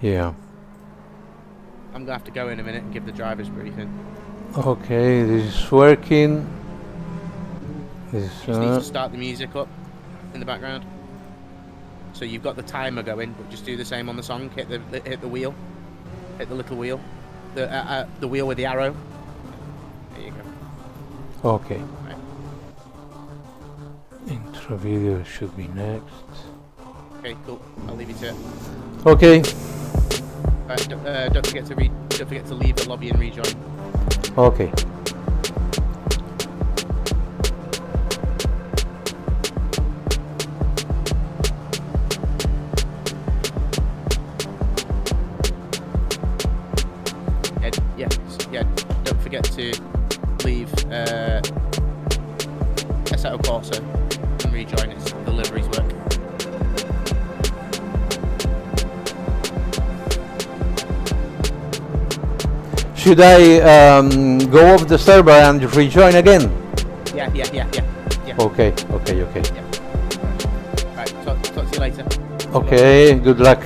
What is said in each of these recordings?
Yeah. I'm going to have to go in a minute and give the drivers briefing. Okay, this is working. This Just need to start the music up in the background. So you've got the timer going, but just do the same on the song. Hit the wheel. Hit the little wheel. The wheel with the arrow. There you go. Okay. Right. Intro video should be next. Okay, cool. I'll leave you to it. Okay. Don't forget to leave the lobby and rejoin. Okay. Yeah. Don't forget to leave Assetto Corsa and rejoin. It's deliveries work. Should I go off the server and rejoin again? Yeah. Okay. Yeah. Right, talk to you later. Okay, good luck.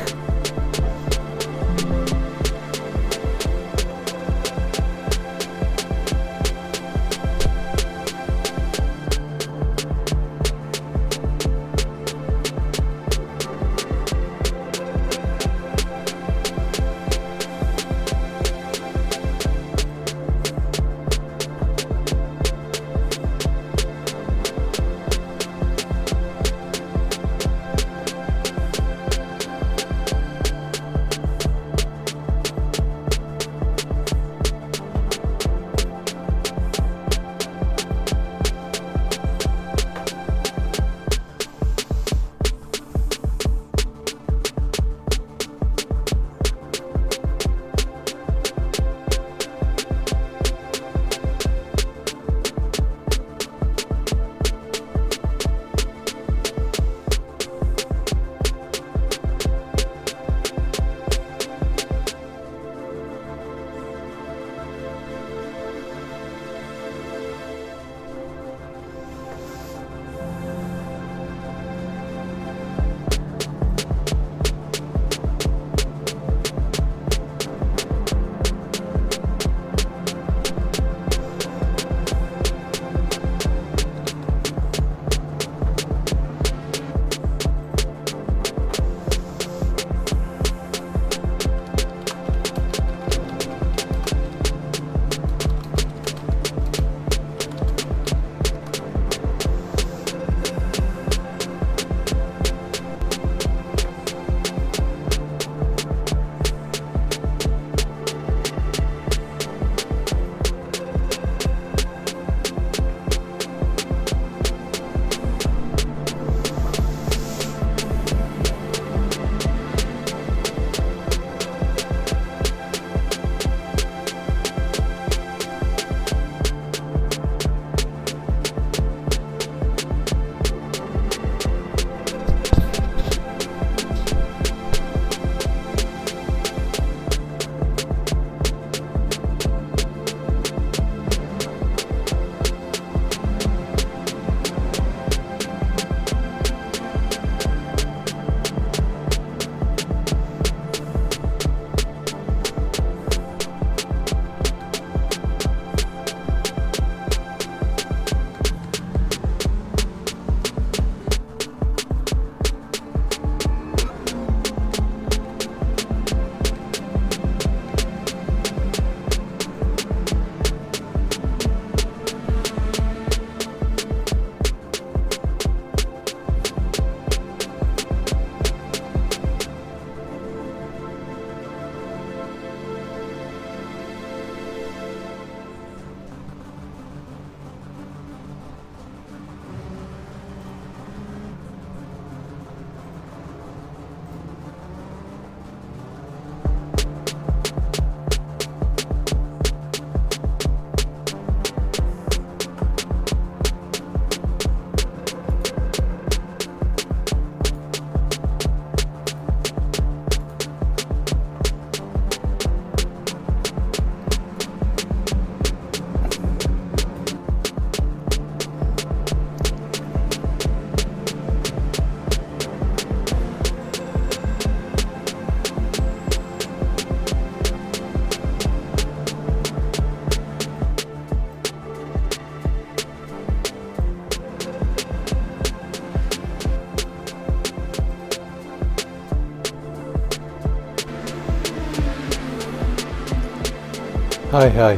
Hi, hi.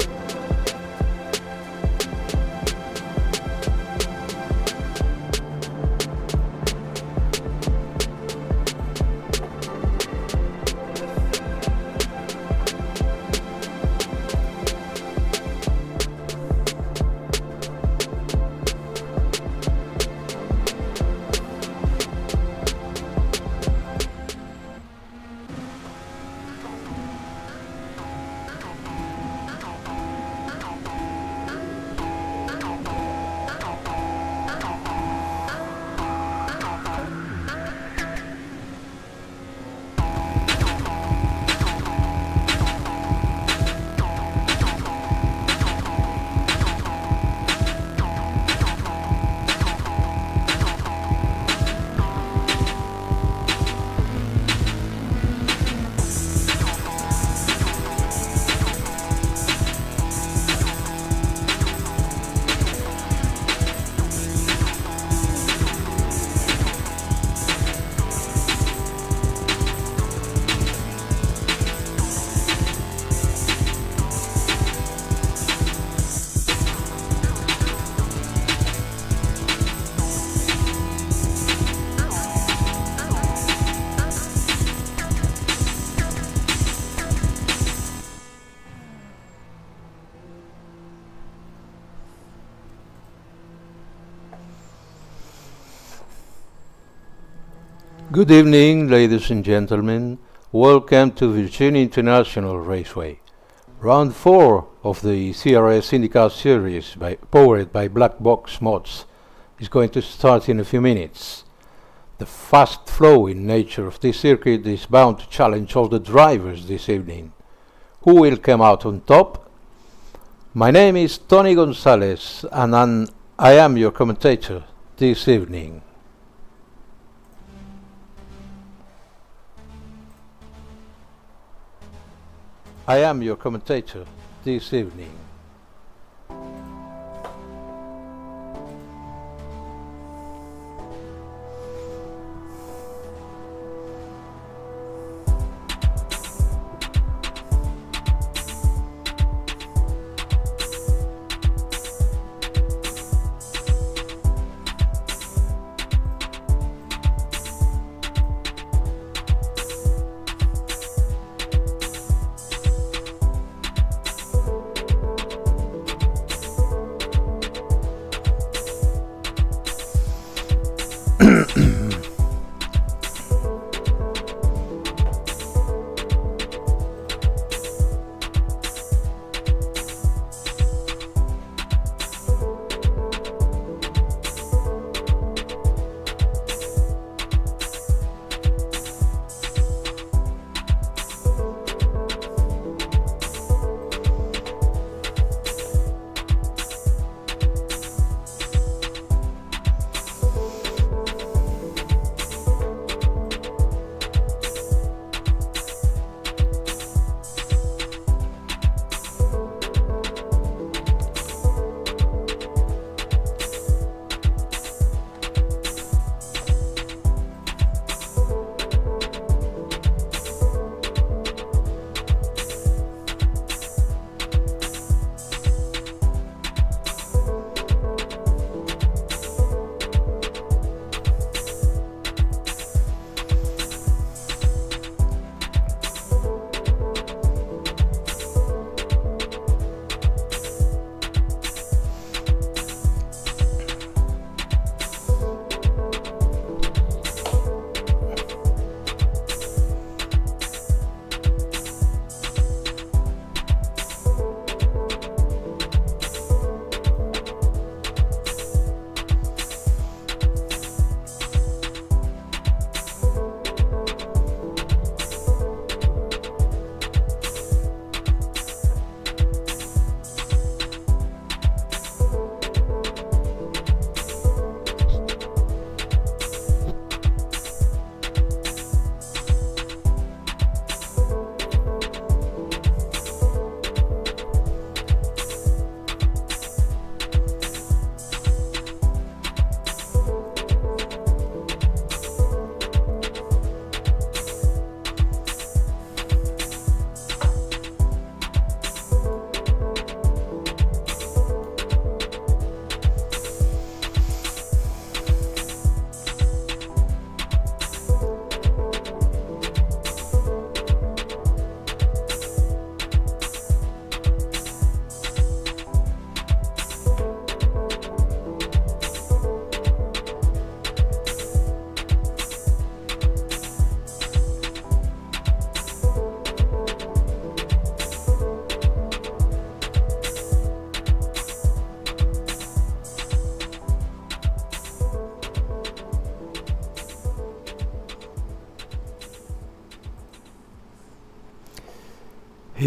Good evening, ladies and gentlemen. Welcome to Virginia International Raceway. Round 4 of the CRS Indycar-Series powered by Black Box Mods is going to start in a few minutes. The fast-flowing nature of this circuit is bound to challenge all the drivers this evening. Who will come out on top? My name is Tony Gonzalez and I am your commentator this evening. I am your commentator this evening.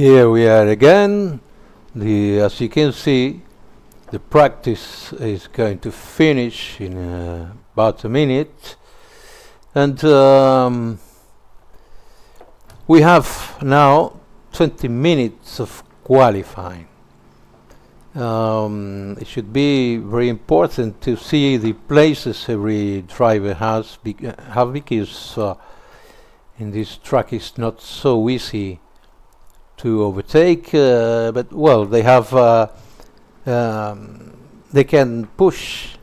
Here we are again. As you can see, the practice is going to finish in about a minute, and we have now 20 minutes of qualifying. It should be very important to see the places every driver has because in this track it's not so easy to overtake, but well, they have they can push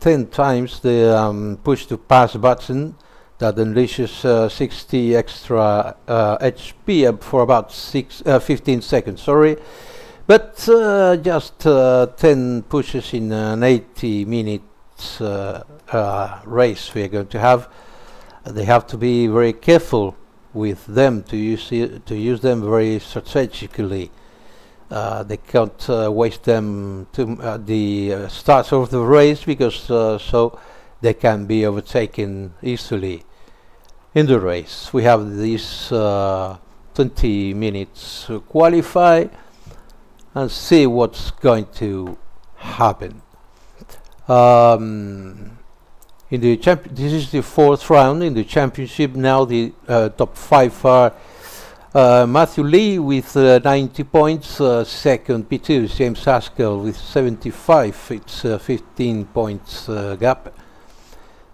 10 times the push to pass button that unleashes 60 extra HP for about 15 seconds, sorry, but just 10 pushes in an 80 minutes race we are going to have. They have to be very careful with them to use them very strategically. They can't waste them to the start of the race because so they can be overtaken easily in the race. We have these 20 minutes to qualify and see what's going to happen. In the this is the fourth round in the championship. Now the top 5 are Matthew Lee with 90 points, second P2 James Haskell with 75, it's 15 points gap.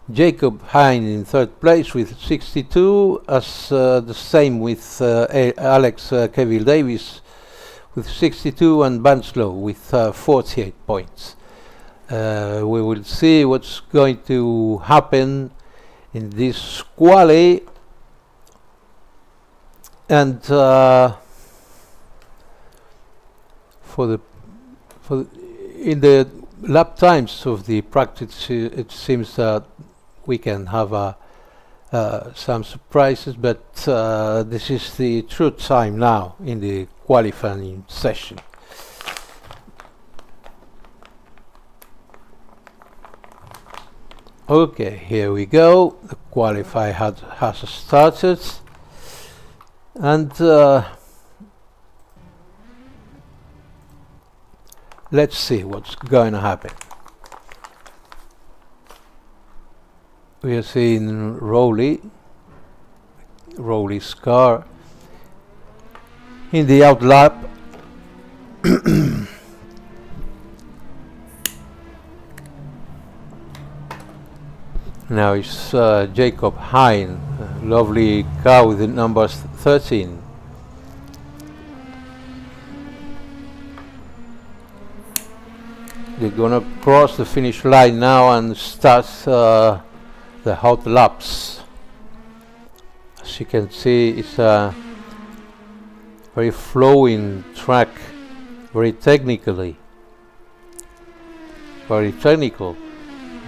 Jacob Hine in third place with 62, as the same with Alex Kevin Davis with 62 and Banslow with 48 points. We will see what's going to happen in this quali, and in the lap times of the practice, it seems that we can have some surprises, but this is the true time now in the qualifying session. Okay, here we go. The qualify has started, and let's see what's going to happen. We are seeing Rowley's car in the out lap. Now it's Jacob Hine, lovely car with the numbers 13. They're gonna cross the finish line now and start the hot laps. As you can see, it's a very flowing track, very technical.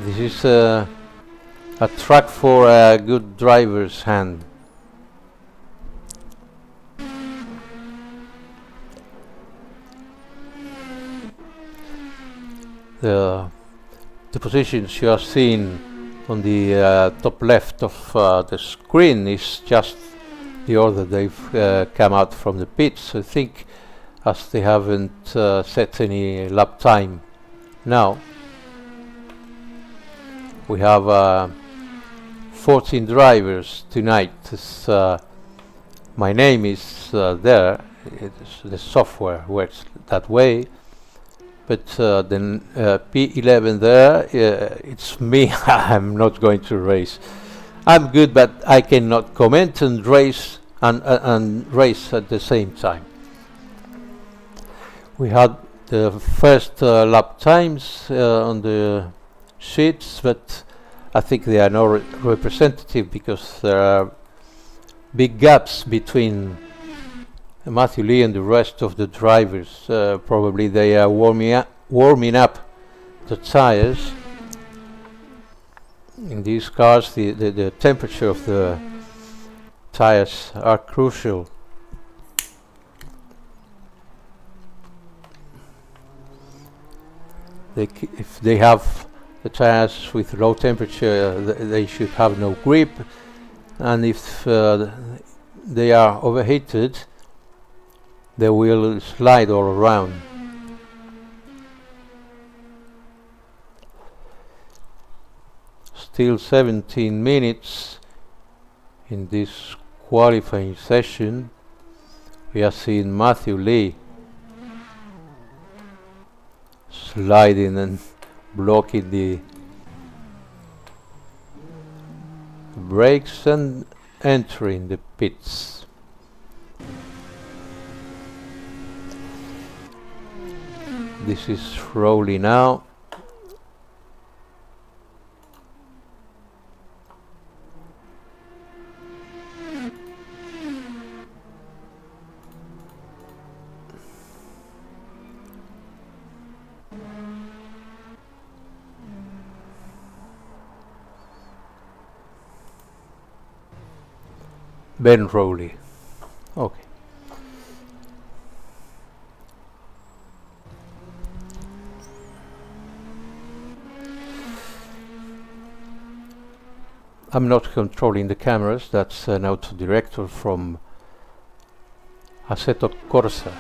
This is a track for a good driver's hand. The positions you are seeing on the top left of the screen is just the order they've come out from the pits. I think, as they haven't set any lap time now. We have 14 drivers tonight. My name is there. The software works that way. But then P11 there, it's me. I'm not going to race. I'm good, but I cannot comment and race and race at the same time. We had the first lap times on the sheets, but I think they are not representative because there are big gaps between Matthew Lee and the rest of the drivers. Probably they are warming up the tires. In these cars, the temperature of the tires are crucial. If they have the tires with low temperature, they should have no grip, and if they are overheated, the wheel slide all around. Still 17 minutes in this qualifying session. We are seeing Matthew Lee sliding and blocking the brakes and entering the pits. This is Rowley now. Ben Rowley. Okay. I'm not controlling the cameras, that's an auto director from Assetto Corsa.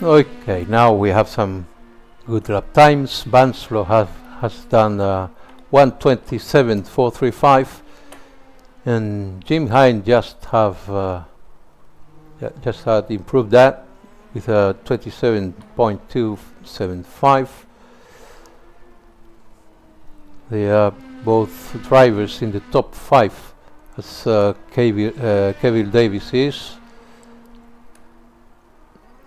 Okay, now we have some good lap times. Banslow has done 1:27.435, and Jim Hine just had improved that with a 27.275. They are both drivers in the top 5, as Kevin Davis is.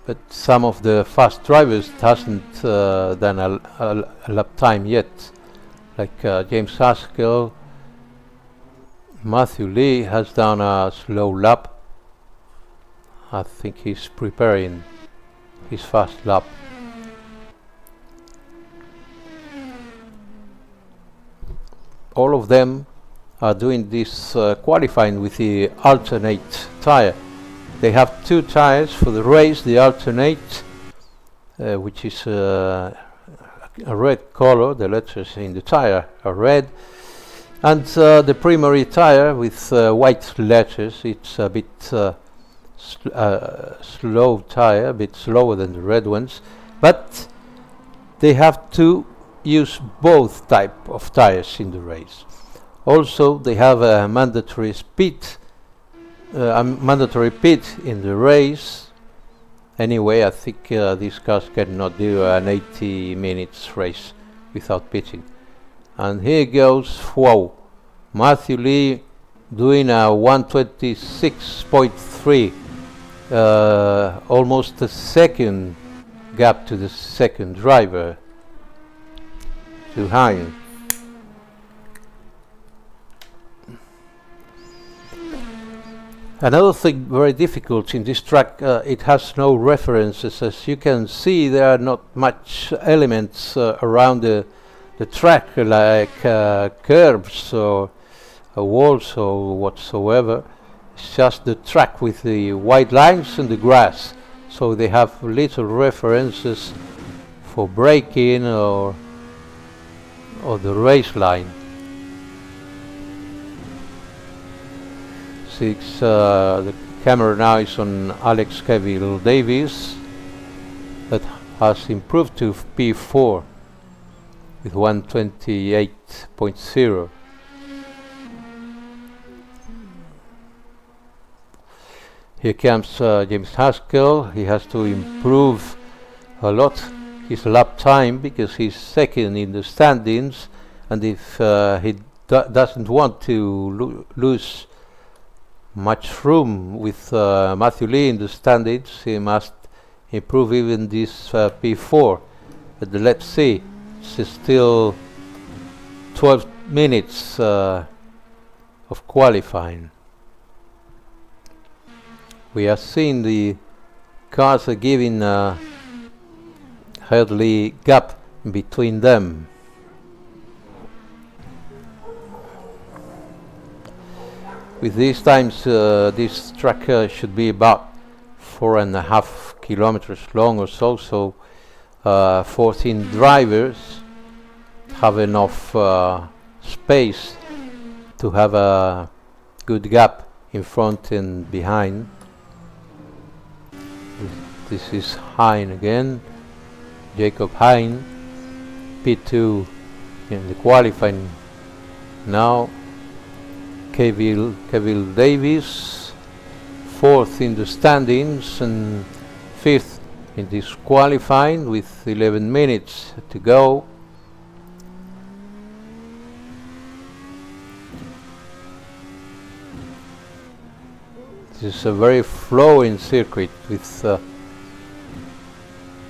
But some of the fast drivers hasn't done a lap time yet, like James Haskell. Matthew Lee has done a slow lap. I think he's preparing his fast lap. All of them are doing this qualifying with the alternate tire. They have 2 tires for the race, the alternate, which is a red color, the letters in the tire are red, and the primary tire with white letters. It's a bit slow tire, a bit slower than the red ones, but they have to use both type of tires in the race. Also, they have a mandatory pit in the race. Anyway, I think these cars cannot do an 80 minutes race without pitting. And here goes, wow, Matthew Lee doing a 1:26.3, almost a second gap to the second driver, to Hine. Another thing very difficult in this track, it has no references. As you can see, there are not much elements around the track, like curbs or walls or whatsoever. It's just the track with the white lines and the grass. So they have little references for braking or the race line. The camera now is on Alex Cavill Davis, that has improved to P4 with 1:28.0. Here comes James Haskell. He has to improve a lot his lap time because he's second in the standings, and if he doesn't want to lose much room with Matthew Lee in the standings, he must improve even this P4. But let's see, it's still 12 minutes of qualifying. We are seeing the cars are giving a hardly gap between them. With these times, this track should be about 4.5 kilometers long or so, so 14 drivers have enough space to have a good gap in front and behind. This is Hein again, Jacob Hein, P2 in the qualifying now. Kevin Davis, 4th in the standings and 5th in this qualifying with 11 minutes to go. This is a very flowing circuit with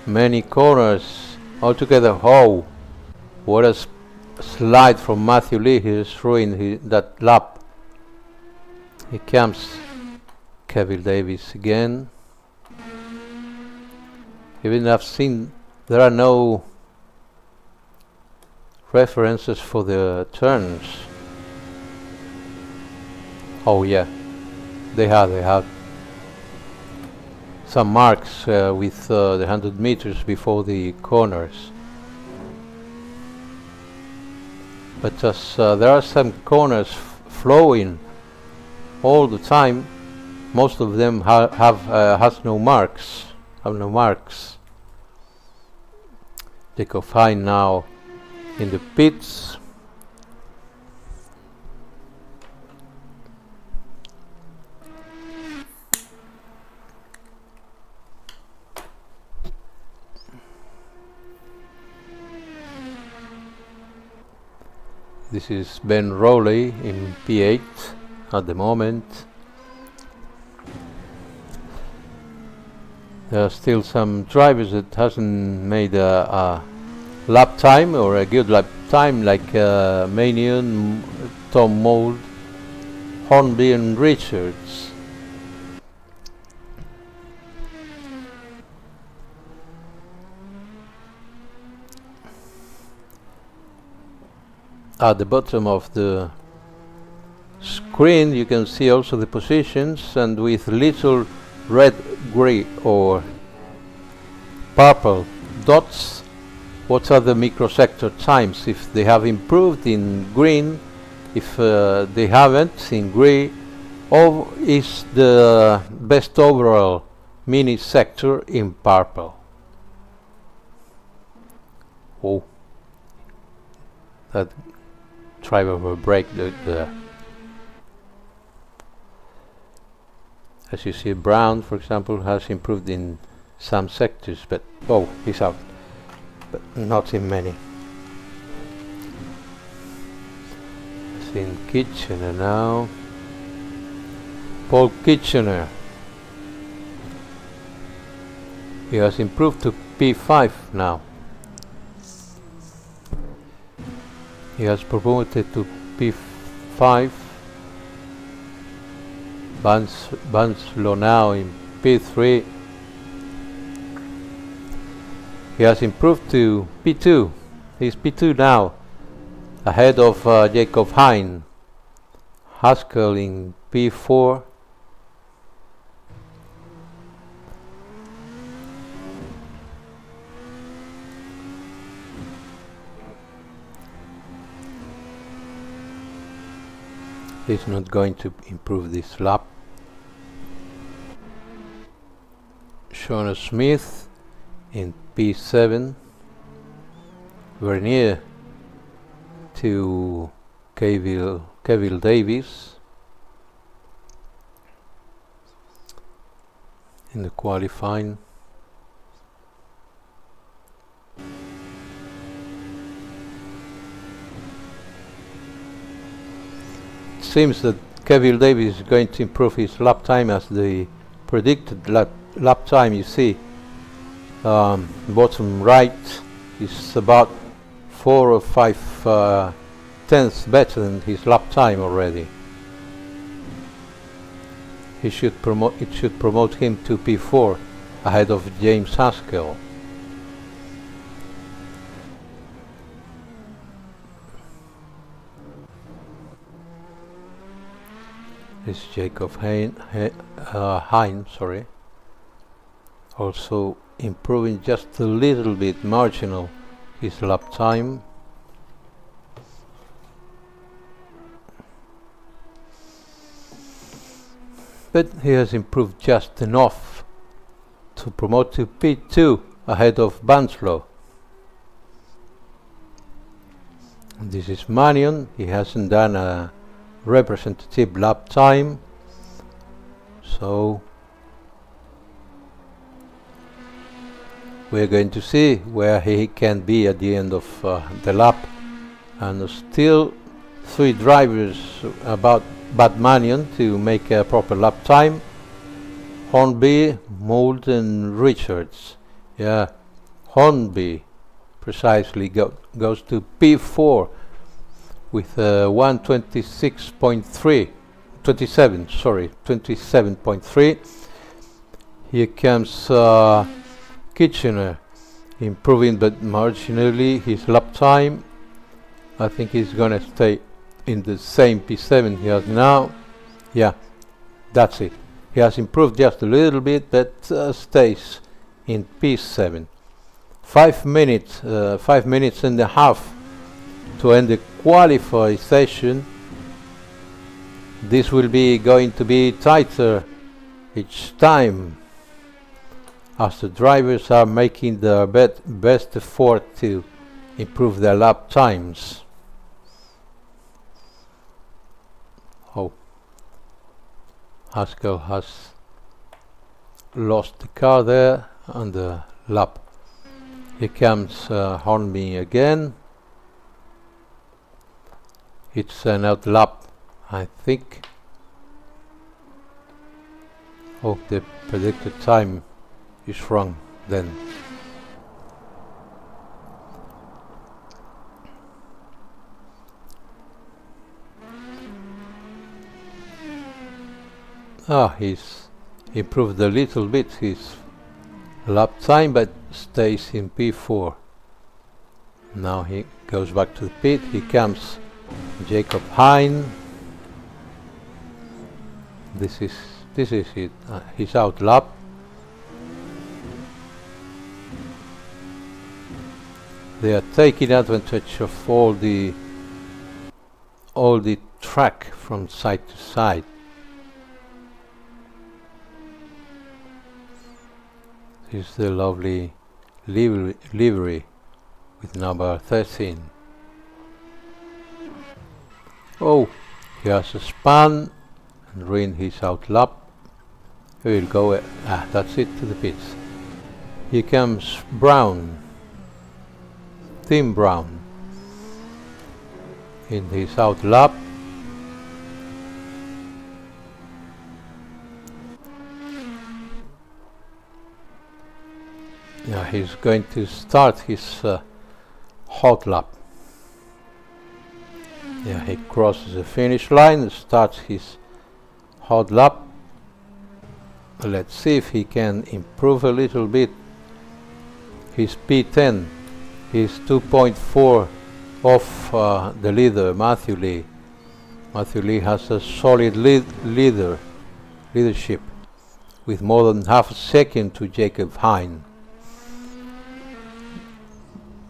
many corners altogether. Oh, what a slide from Matthew Lee! He's ruined that lap. Here comes Kevin Davis again. Even I've seen there are no references for the turns. Oh yeah, they have some marks with the 100 meters before the corners. But as there are some corners flowing all the time, most of them has no marks. Have no marks. Jacob Hein now in the pits. This is Ben Rowley in P8 at the moment. There are still some drivers that hasn't made a lap time or a good lap time, like Manion, Tom Mould, Hornby and Richards. At the bottom of the screen you can see also the positions, and with little red, grey or purple dots, what are the microsector times, if they have improved in green, if they haven't in grey, or is the best overall mini sector in purple. Oh, that driver will break the as you see, Brown, for example, has improved in some sectors, but oh, he's out, but not in many. In Kitchener now, Paul Kitchener. He has improved to P5 now. He has promoted to P5. Banslow now in P3. He has improved to P2. He's P2 now, ahead of Jacob Hein. Haskell in P4. He's not going to improve this lap. Shona Smith in P7, very near to Kevin Davis in the qualifying. It seems that Kevin Davis is going to improve his lap time as the predicted lap time. You see bottom right is about 4 or 5 tenths better than his lap time already. It should promote him to P4 ahead of James Haskell. This is Jacob Hein, sorry. Also improving just a little bit, marginal, his lap time. But he has improved just enough to promote to P2 ahead of Banslow. And this is Manion. He hasn't done a representative lap time, so we're going to see where he can be at the end of the lap. And still 3 drivers about but Manion to make a proper lap time: Hornby, Mould and Richards. Yeah, Hornby precisely goes to P4 with 27.3. Here comes Kitchener, improving but marginally his lap time. I think he's gonna stay in the same P7 he has now. Yeah, that's it. He has improved just a little bit, but stays in P7. 5 minutes and a half to end the qualify session. This will be going to be tighter each time as the drivers are making their best effort to improve their lap times. Oh, Haskell has lost the car there on the lap. Here comes Hornby again. It's an out lap, I think. Oh, the predicted time is wrong then. He's improved a little bit his lap time, but stays in P4. Now he goes back to the pit. Here comes Jacob Hein. This is it. His out lap. They are taking advantage of all the track from side to side. This is the lovely livery with number 13. Oh, he has a span and ruined his out lap. He will go. That's it, to the pits. Here comes Brown, Tim Brown, in his out lap. Yeah, he's going to start his hot lap. Yeah, he crosses the finish line and starts his hot lap. Let's see if he can improve a little bit. His P10, he's 2.4 off the leader, Matthew Lee. Matthew Lee has a solid leadership with more than half a second to Jacob Hein.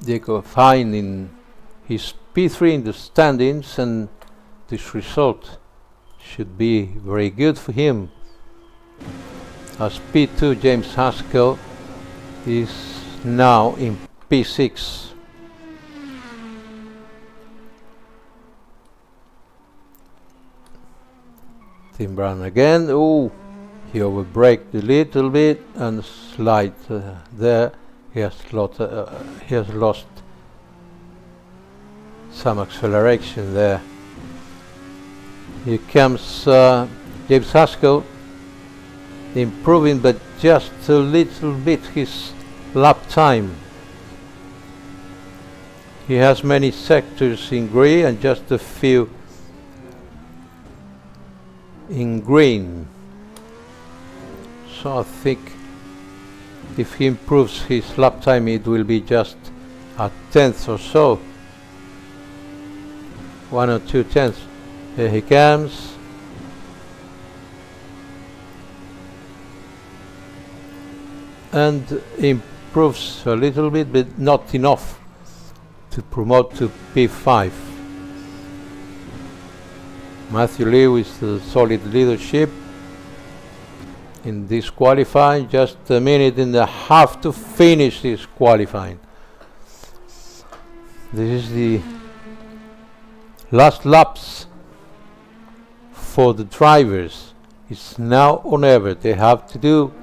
Jacob Hein in his P3 in the standings, and this result should be very good for him, as P2 James Haskell is now in P6. Tim Brown again. Oh, he overbraked a little bit and slide there. He has lost some acceleration there. Here comes James Haskell, improving but just a little bit his lap time. He has many sectors in gray and just a few in green. So I think if he improves his lap time, it will be just a tenth or so. 1 or 2 tenths. Here he comes. And improves a little bit, but not enough to promote to P5. Matthew Lee with the solid leadership in this qualifying. Just a minute and a half to finish this qualifying. This is the last laps for the drivers. It's now or never. They have to do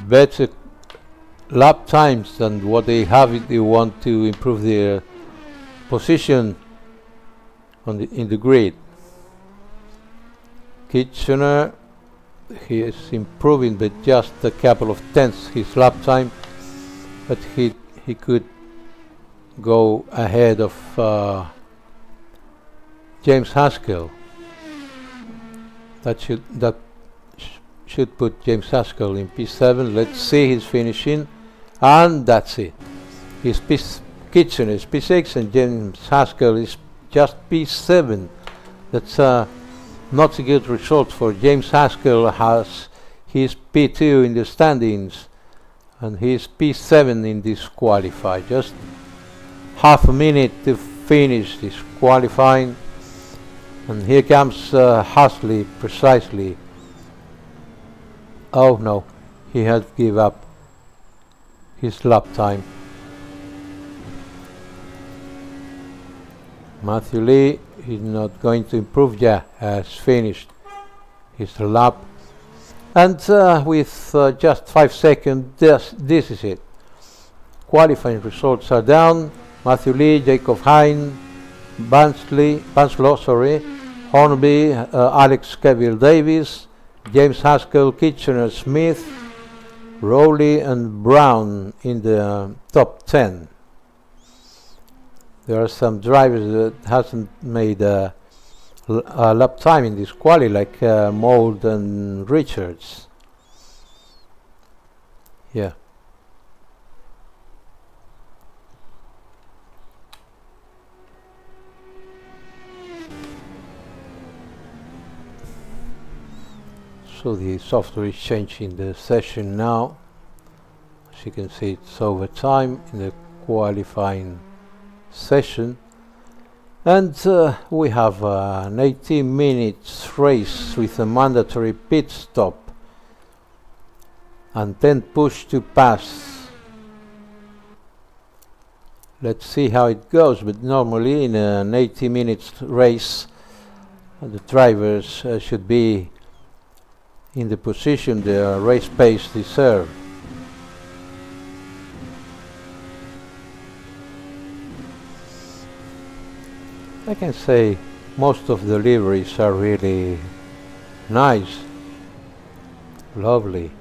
better lap times than what they have if they want to improve their position on in the grid. Kitchener, he is improving, but just a couple of tenths his lap time, but he could go ahead of James Haskell. That should put James Haskell in P7. Let's see his finishing, and that's it. Kitchener is P6 and James Haskell is just P7. That's not a good result for James Haskell. Has his P2 in the standings and he's P7 in this qualify. Just half a minute to finish this qualifying, and here comes Hasley precisely. Oh no, he had to give up his lap time. Matthew Lee is not going to improve. Yeah, has finished his lap, and with just 5 seconds, this is it. Qualifying results are down. Matthew Lee, Jacob Hine, Banslow, Hornby, Alex Cavill Davis, James Haskell, Kitchener, Smith, Rowley and Brown in the top 10. There are some drivers that hasn't made a lap time in this quali, like Mould and Richards. Yeah. So the software is changing the session now. As you can see, it's over time in the qualifying session, and we have an 18 minutes race with a mandatory pit stop and 10 push to pass. Let's see how it goes, but normally in an 80 minutes race the drivers should be in the position their race pace deserve. I can say most of the liveries are really nice, lovely,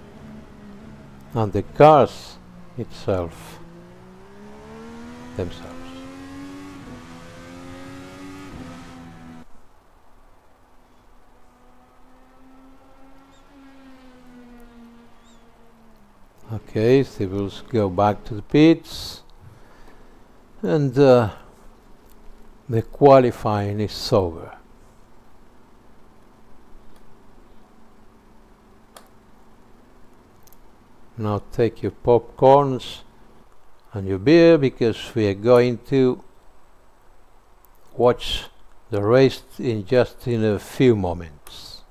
and the cars themselves. Okay, so we'll go back to the pits, and the qualifying is over. Now take your popcorns and your beer, because we are going to watch the race in just a few moments.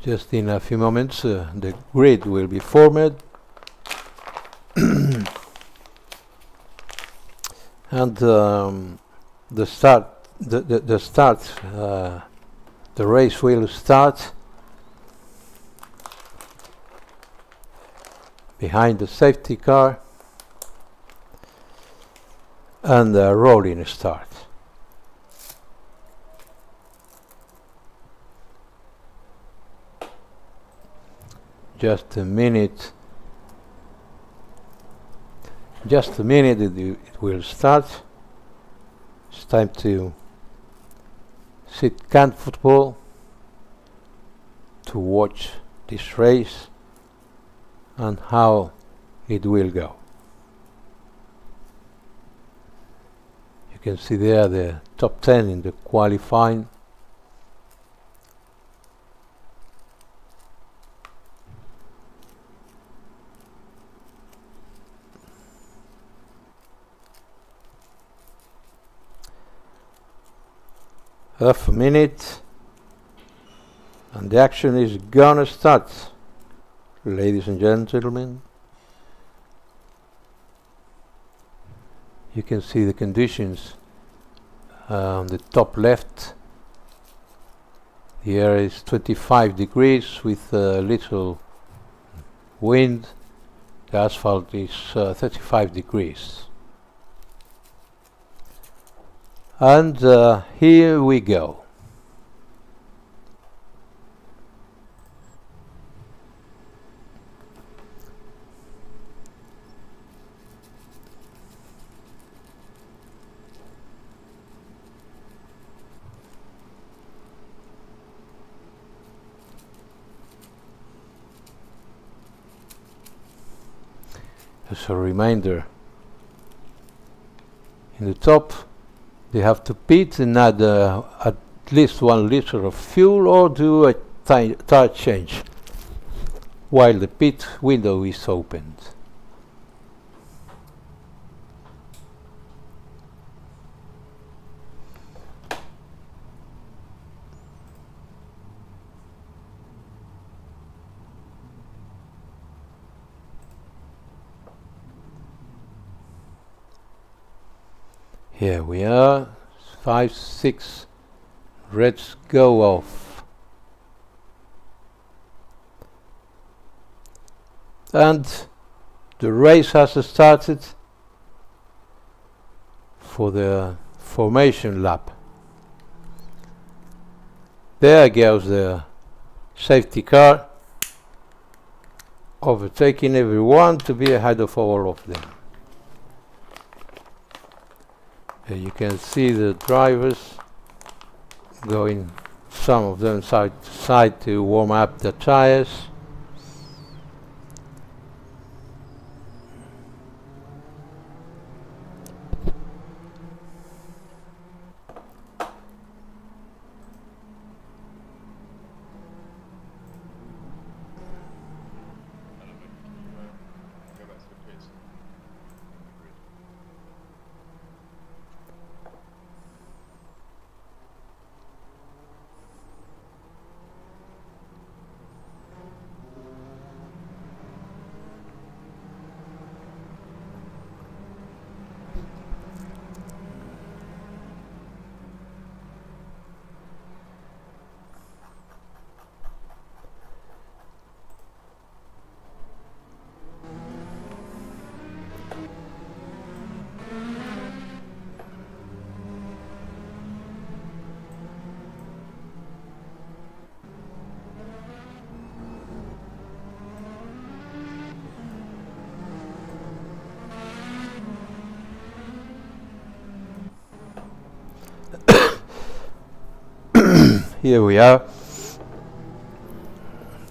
Just in a few moments the grid will be formed, and the race will start behind the safety car, and the rolling start. Just a minute. Just a minute, it will start. It's time to sit comfortable to watch this race and how it will go. You can see there the top 10 in the qualifying. Half a minute and the action is gonna start, ladies and gentlemen. You can see the conditions on the top left. The air is 25 degrees with a little wind. The asphalt is 35 degrees. And here we go. As a reminder, in the top they have to pit and add at least 1 liter of fuel or do a tire change while the pit window is opened. Here we are, 5, 6, let's go off. And the race has started for the formation lap. There goes the safety car, overtaking everyone to be ahead of all of them. You can see the drivers going, some of them side to side to warm up the tires. Here we are.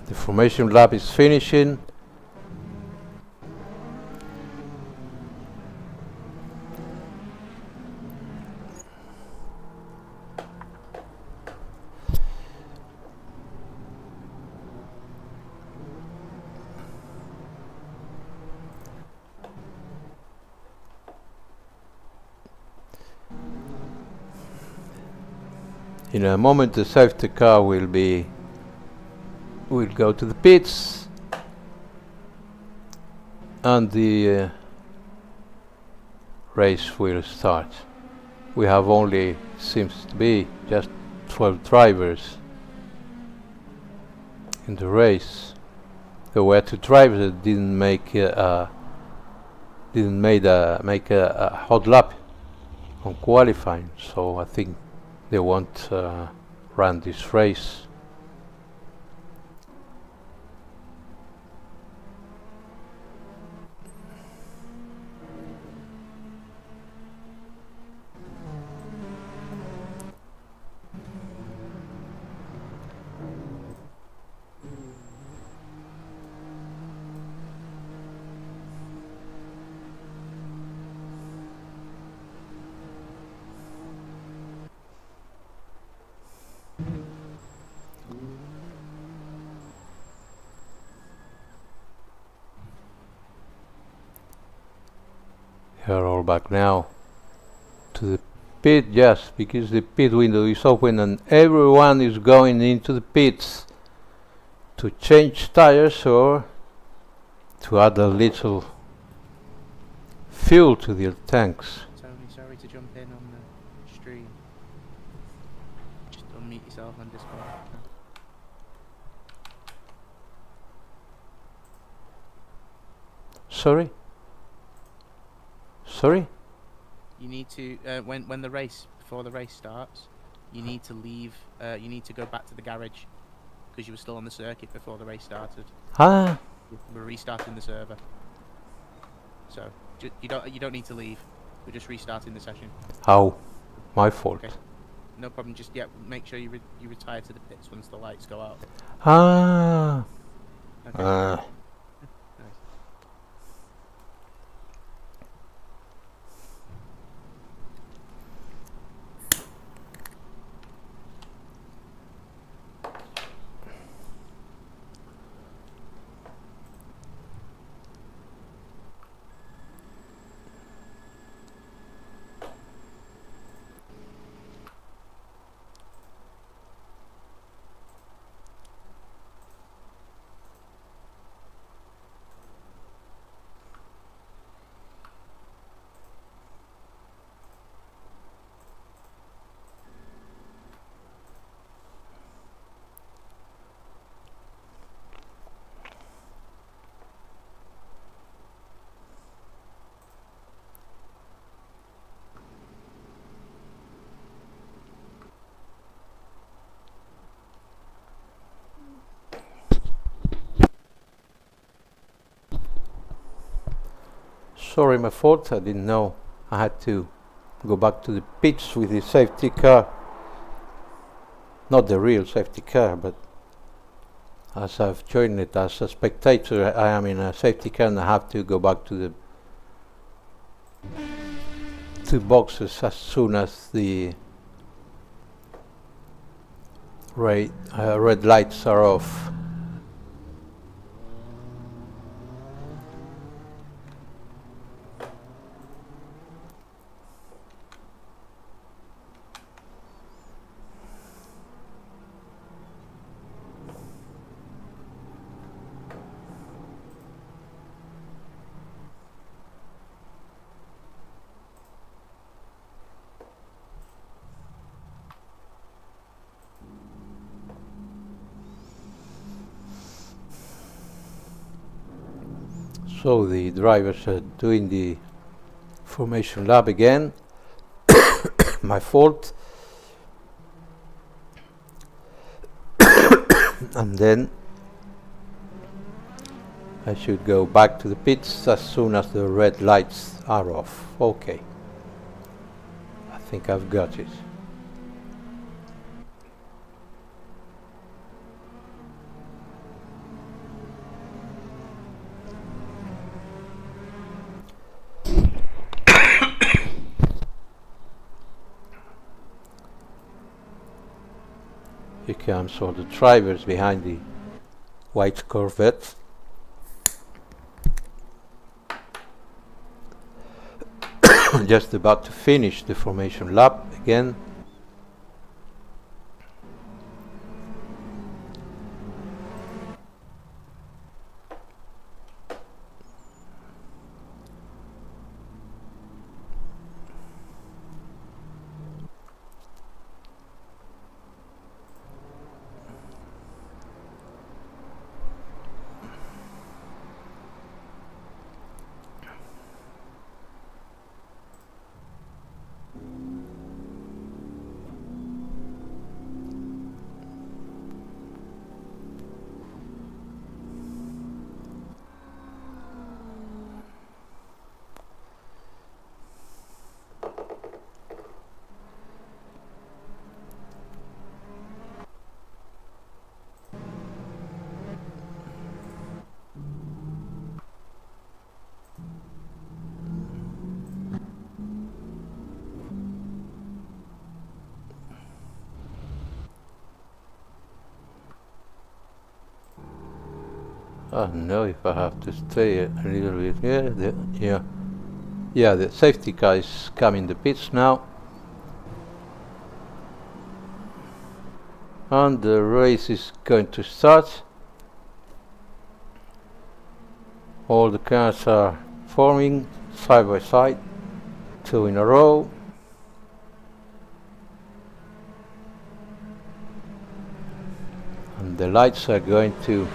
The formation lap is finishing. In a moment the safety car will be we'll go to the pits, and the race will start. We have only, seems to be, just 12 drivers in the race. There were 2 drivers that didn't make make a hot lap on qualifying, so I think they won't run this race. We are all back now to the pit, yes, because the pit window is open and everyone is going into the pits to change tires or to add a little fuel to their tanks. Tony, sorry to jump in on the stream. Just unmute yourself on Discord. Sorry? Sorry? You need to when the race, before the race starts, you need to leave. You need to go back to the garage because you were still on the circuit before the race started. Ah. We're restarting the server, so you don't need to leave. We're just restarting the session. Oh, my fault. Okay. No problem. Just make sure you retire to the pits once the lights go out. Ah. Okay. Nice. Sorry, my fault. I didn't know I had to go back to the pits with the safety car. Not the real safety car, but as I've joined it as a spectator, I am in a safety car and I have to go back to the 2 boxes as soon as the red lights are off. So the drivers are doing the formation lap again. My fault. And then I should go back to the pits as soon as the red lights are off. Okay. I think I've got it. Here comes all the drivers behind the white Corvette. Just about to finish the formation lap again. I don't know if I have to stay a little bit. Yeah, the safety car is coming the pits now. And the race is going to start. All the cars are forming side by side, 2 in a row. And the lights are going to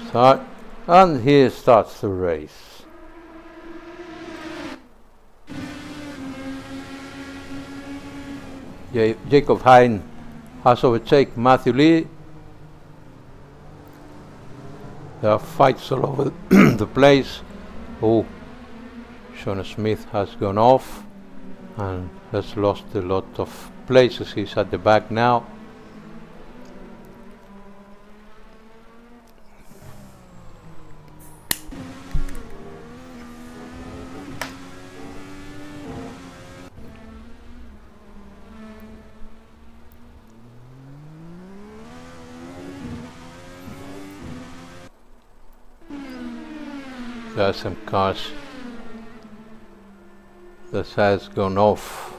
start, and here starts the race. Jacob Hein has overtaken Matthew Lee. There are fights all over the place. Oh, Sean Smith has gone off and has lost a lot of places. He's at the back now. There are some cars that has gone off.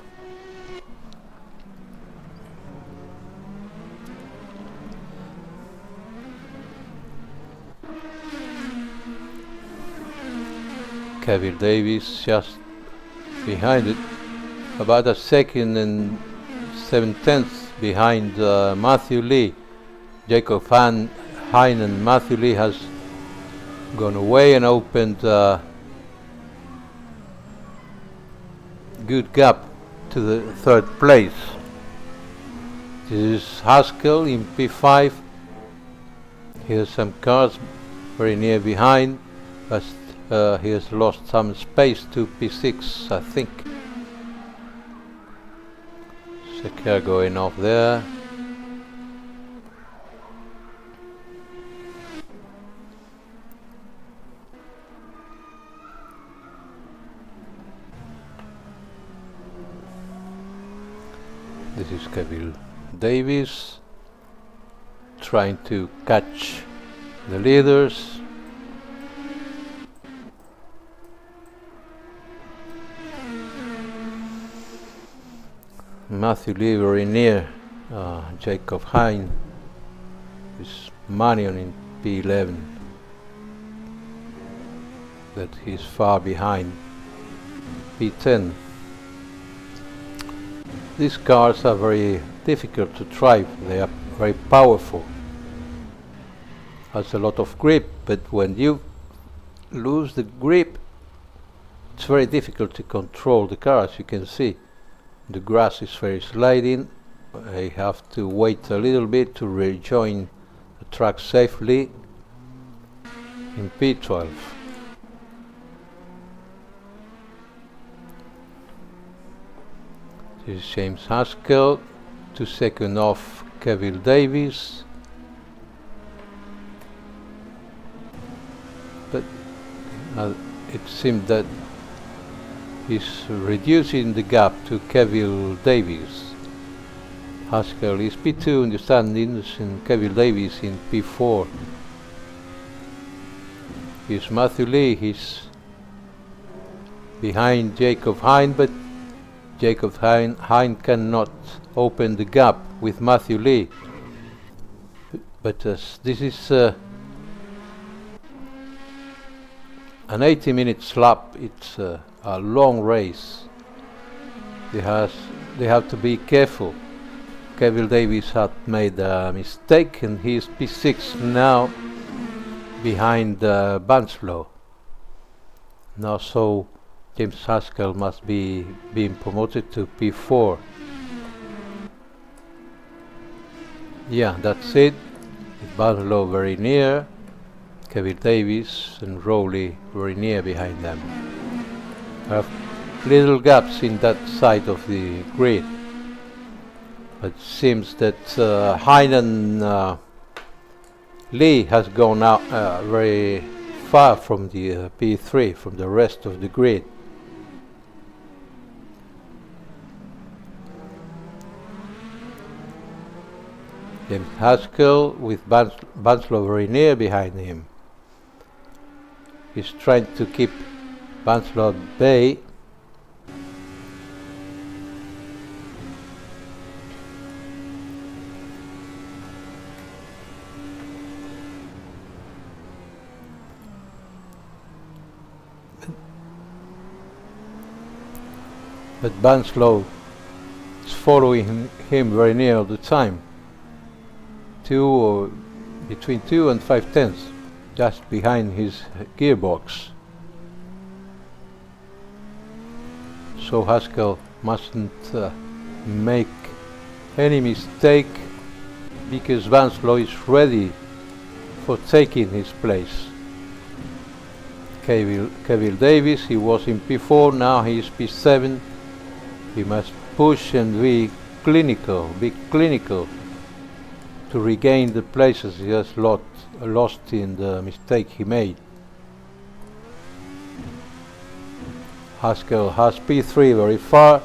Kevin Davis just behind it, about a second and 7/10 behind Matthew Lee. Jacob Hein and Matthew Lee has gone away and opened a good gap to the 3rd place. This is Haskell in P5. Here's some cars very near behind, but he has lost some space to P6, I think. There's a car going off there. This is Kevin Davis trying to catch the leaders. Matthew Lee very near Jacob Hein is Manion in P11, but he's far behind P10. These cars are very difficult to drive. They are very powerful. Has a lot of grip, but when you lose the grip, it's very difficult to control the car. As you can see, the grass is very sliding. I have to wait a little bit to rejoin the track safely in P12. This is James Haskell, 2 seconds off Kevin Davis. But it seems that he's reducing the gap to Kevin Davis. Haskell is P2 in the standings and Kevin Davis in P4. Here's Matthew Lee, he's behind Jacob Hein, but Jacob Hein cannot open the gap with Matthew Lee. But this is an 80-minute lap. It's a long race. They have to be careful. Kevin Davis had made a mistake and he is P6 now behind Banslow. Now so James Haskell must be being promoted to P4. Yeah, that's it. Banslow very near, Kevin Davis and Rowley very near behind them. There are little gaps in that side of the grid. But it seems that Hein and Lee has gone out very far from the P3, from the rest of the grid. James Haskell with Banslow very near behind him. He's trying to keep Banslow at bay. But Banslow is following him very near all the time. Between 2 and 5 tenths, just behind his gearbox. So Haskell mustn't make any mistake, because Banslow is ready for taking his place. Kevin Davis, he was in P4, now he is P7. He must push and be clinical to regain the places he has lost in the mistake he made. Haskell has P3 very far.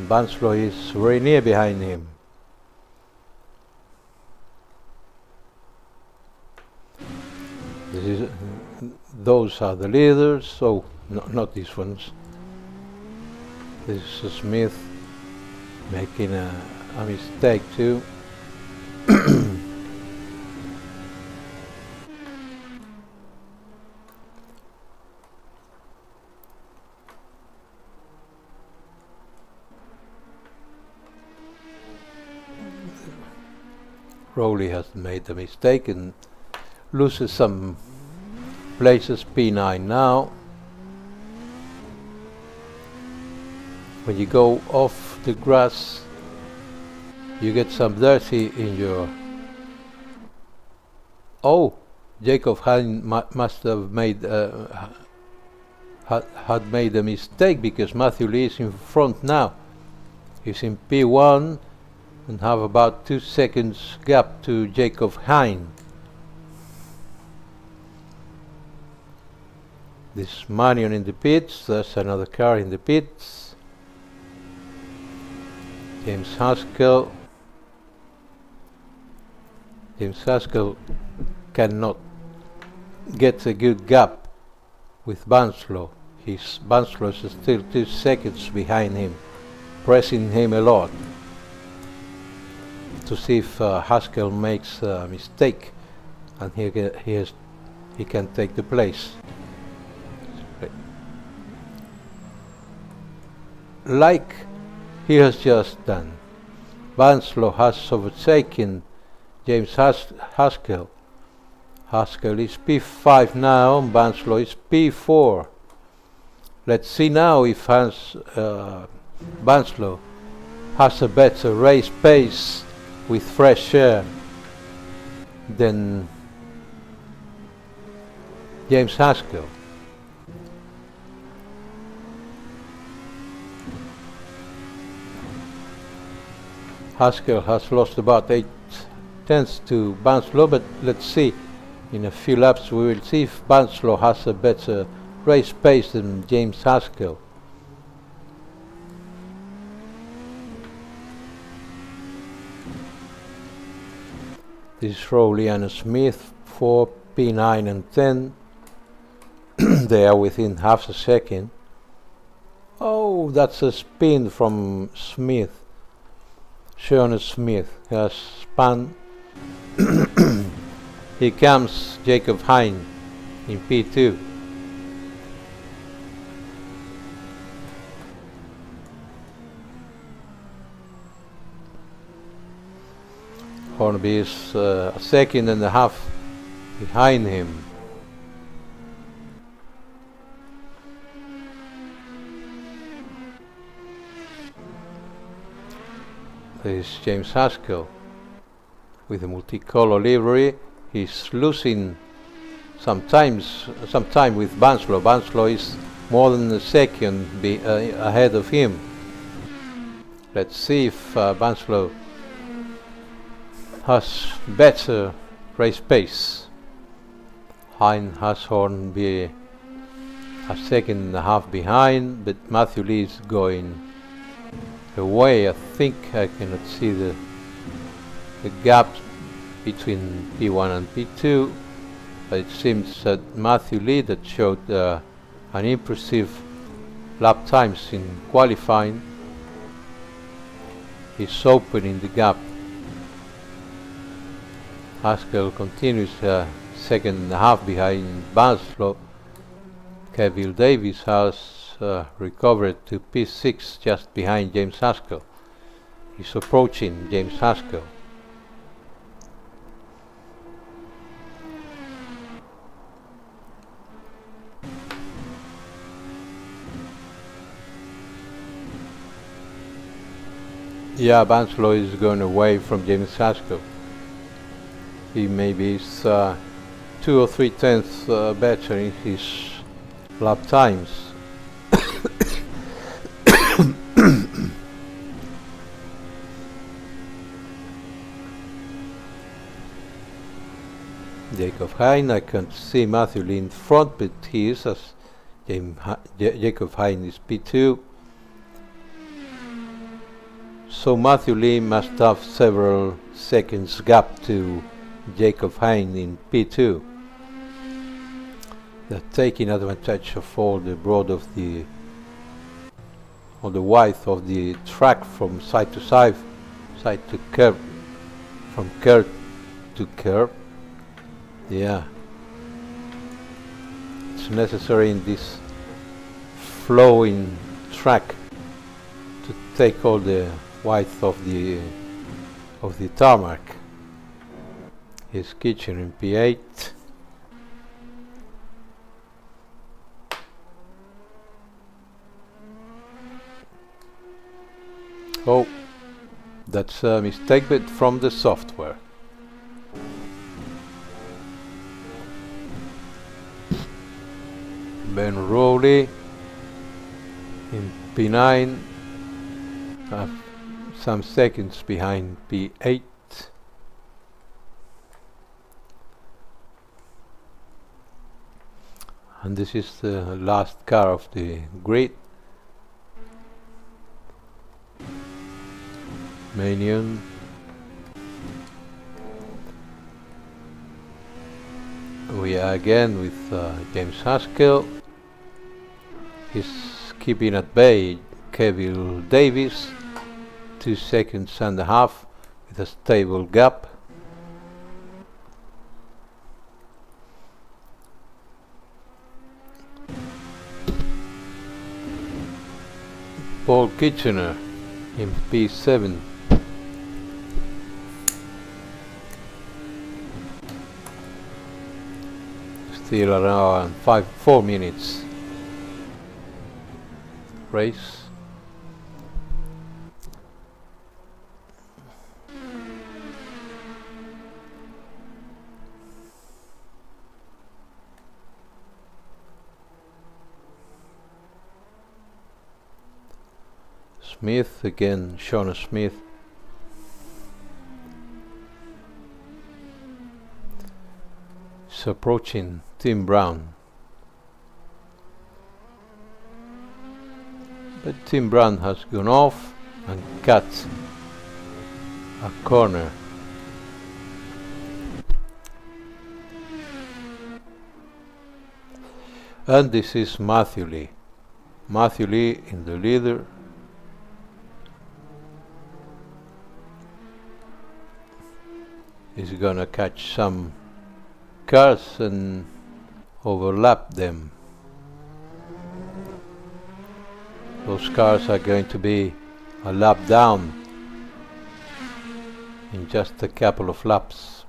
Banslow is very near behind him. Those are the leaders, so not these ones. This is Smith making a mistake too. Rowley has made a mistake and loses some places. P9 now. When you go off the grass, you get some dirty in your... Oh, Jacob Hein must have made had made a mistake, because Matthew Lee is in front now. He's in P1 and have about 2 seconds gap to Jacob Hein. This Manion in the pits, there's another car in the pits. James Haskell cannot get a good gap with Banslow. Banslow is still 2 seconds behind him, pressing him a lot to see if Haskell makes a mistake and he can take the place. Like he has just done. Banslow has overtaken James Haskell. Haskell is P5 now, Banslow is P4. Let's see now if Banslow has a better race pace with fresh air than James Haskell. Haskell has lost about 8 tenths to Banslow, but let's see. In a few laps we will see if Banslow has a better race pace than James Haskell. This is Rowley and Smith for P9 and 10. They are within half a second. Oh, that's a spin from Smith. Sean Smith has spun. Here comes Jacob Hein in P2. Hornby is a second and a half behind him. There is James Haskell with a multicolor livery. He's losing some time with Banslow. Banslow is more than a second ahead of him. Let's see if Banslow has better race pace. Hein has Hornby a second and a half behind, but Matthew Lee is going away. I think I cannot see the a gap between P1 and P2, but it seems that Matthew Lee, that showed an impressive lap times in qualifying, is opening the gap. Haskell continues second and a half behind Banslow. Kevin Davis has recovered to P6 just behind James Haskell. He's approaching James Haskell. Yeah, Banslow is going away from James Haskell. He maybe is 2 or 3 tenths better in his lap times. Jacob Hein, I can't see Matthew Lee in front, but he is, as Jacob Hein is P2. So Matthew Lee must have several seconds gap to Jacob Hein in P2. They're taking advantage of all the broad of the width of the track from side to side to curb, from curb to curb. Yeah, it's necessary in this flowing track to take all the width of the tarmac. His kitchen in P8. Oh, that's a mistake, but from the software. Ben Rowley in P9, some seconds behind P8. And this is the last car of the grid. Manion. We are again with James Haskell. He's keeping at bay Kevin Davis, 2 seconds and a half with a stable gap. Paul Kitchener in P7. Still around 4 minutes race. Smith again, Shauna Smith. Is approaching Tim Brown. But Tim Brown has gone off and cut a corner. And this is Matthew Lee. Matthew Lee in the leader. He's gonna catch some cars and overlap them. Those cars are going to be a lap down in just a couple of laps.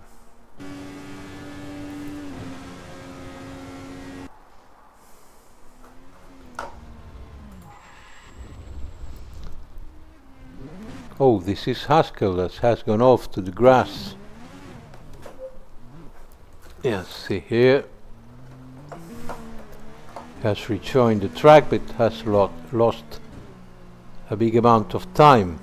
Oh, this is Haskell that has gone off to the grass. Yes, see here. Has rejoined the track, but has lost a big amount of time.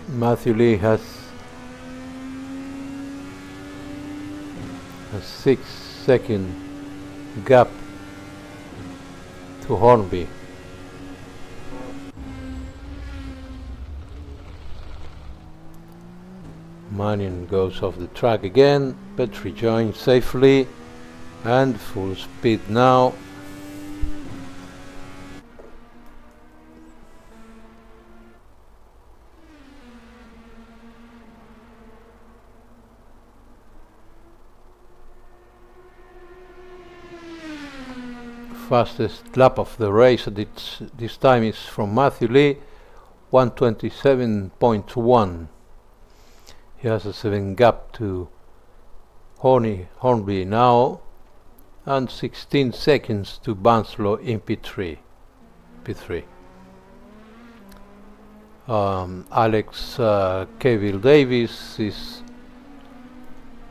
Matthew Lee has a 6-second gap to Hornby. Mannion goes off the track again, but rejoins safely and full speed now. Fastest lap of the race at this time is from Matthew Lee, 1:27.1. He has a 7 gap to Hornby now, and 16 seconds to Banslow in P3. Alex Cavill Davis is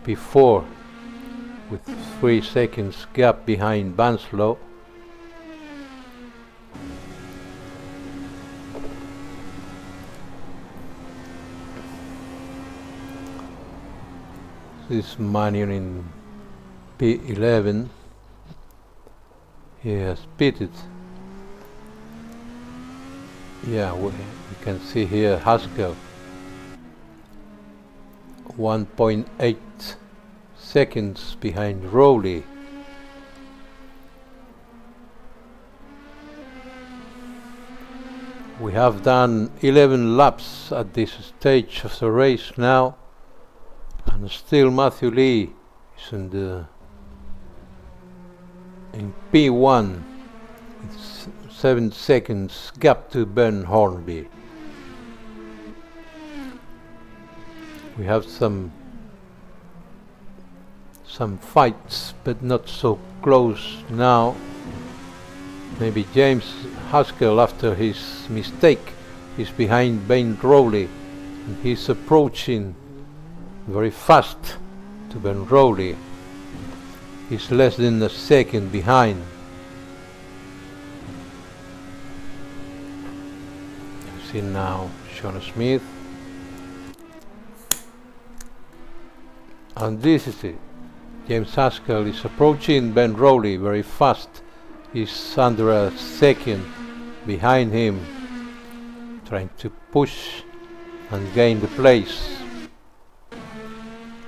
P4 with 3 seconds gap behind Banslow. This is Mannion in P11. He has pitted. Yeah, we can see here Haskell 1.8 seconds behind Rowley. We have done 11 laps at this stage of the race now, and still Matthew Lee is in P1 with 7 seconds gap to Ben Hornby. We have some fights, but not so close now. Maybe James Haskell, after his mistake, is behind Ben Rowley, and he's approaching very fast to Ben Rowley. He's less than a second behind. You see now Sean Smith, and this is it. James Haskell is approaching Ben Rowley very fast. He's under a second behind him, trying to push and gain the place.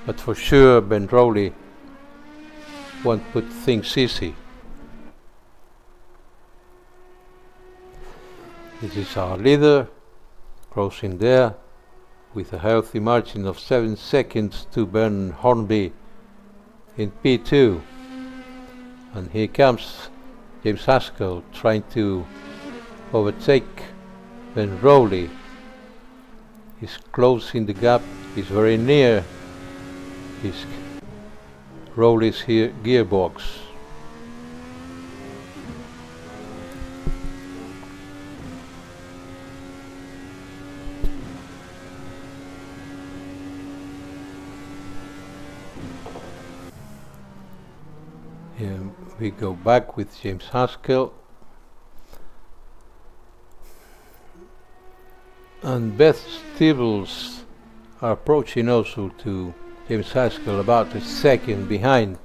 But for sure Ben Rowley won't put things easy. This is our leader, crossing there with a healthy margin of 7 seconds to Ben Hornby in P2. And here comes James Haskell trying to overtake Ben Rowley. He's closing the gap, he's very near his Rowley's here gearbox. Here we go back with James Haskell, and Beth Stibbles are approaching also to James Haskell, about a second behind,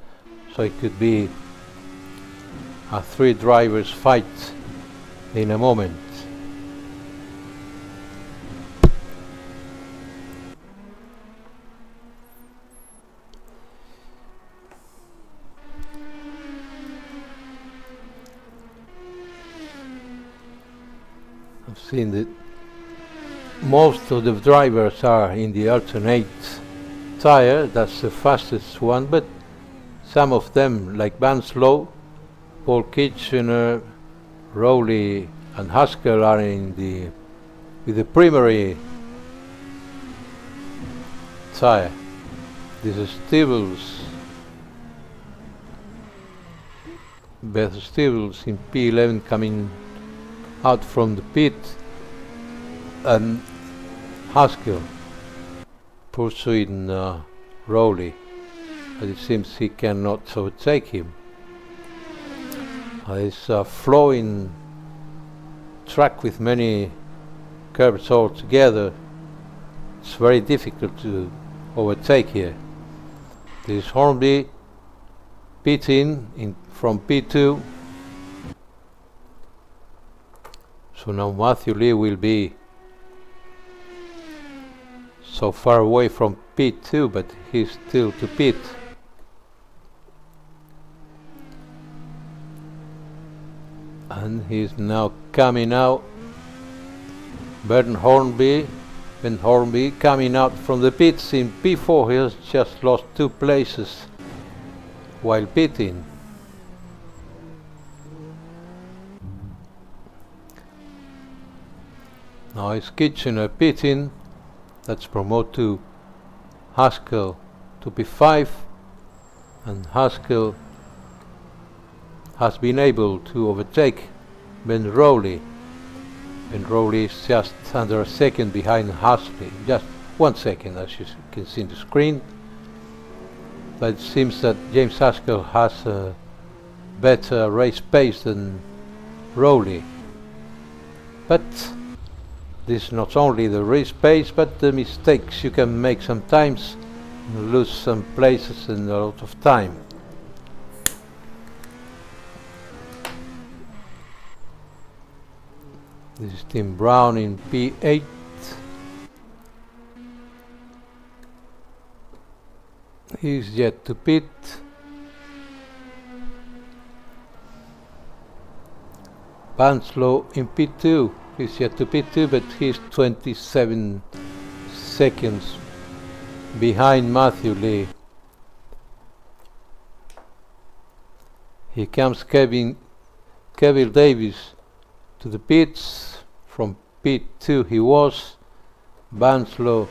so it could be a 3 drivers fight in a moment. I've seen that most of the drivers are in the alternate tire, that's the fastest one, but some of them, like Banslow, Paul Kitchener, Rowley and Haskell, are with the primary tire. This is Stibbles, Beth Stibbles in P11 coming out from the pit, and Haskell pursuing Rowley, but it seems he cannot overtake him. It's a flowing track with many curves all together. It's very difficult to overtake here. This is Hornby pitting from P2. So now Matthew Lee will be so far away from P2, but he's still to pit. And he's now coming out. Ben Hornby coming out from the pits in P4. He has just lost 2 places while pitting. Now it's Kitchener pitting. Let's promote to Haskell to P5, and Haskell has been able to overtake Ben Rowley. Ben Rowley is just under a second behind Hasley, just 1 second as you can see in the screen. But it seems that James Haskell has a better race pace than Rowley. But this is not only the race pace, but the mistakes you can make sometimes, lose some places and a lot of time. This is Tim Brown in P8. He's yet to pit. Banslow in P2. He's yet to P2, but he's 27 seconds behind Matthew Lee. Here comes Kevin Davis to the pits. From P2 he was. Banslow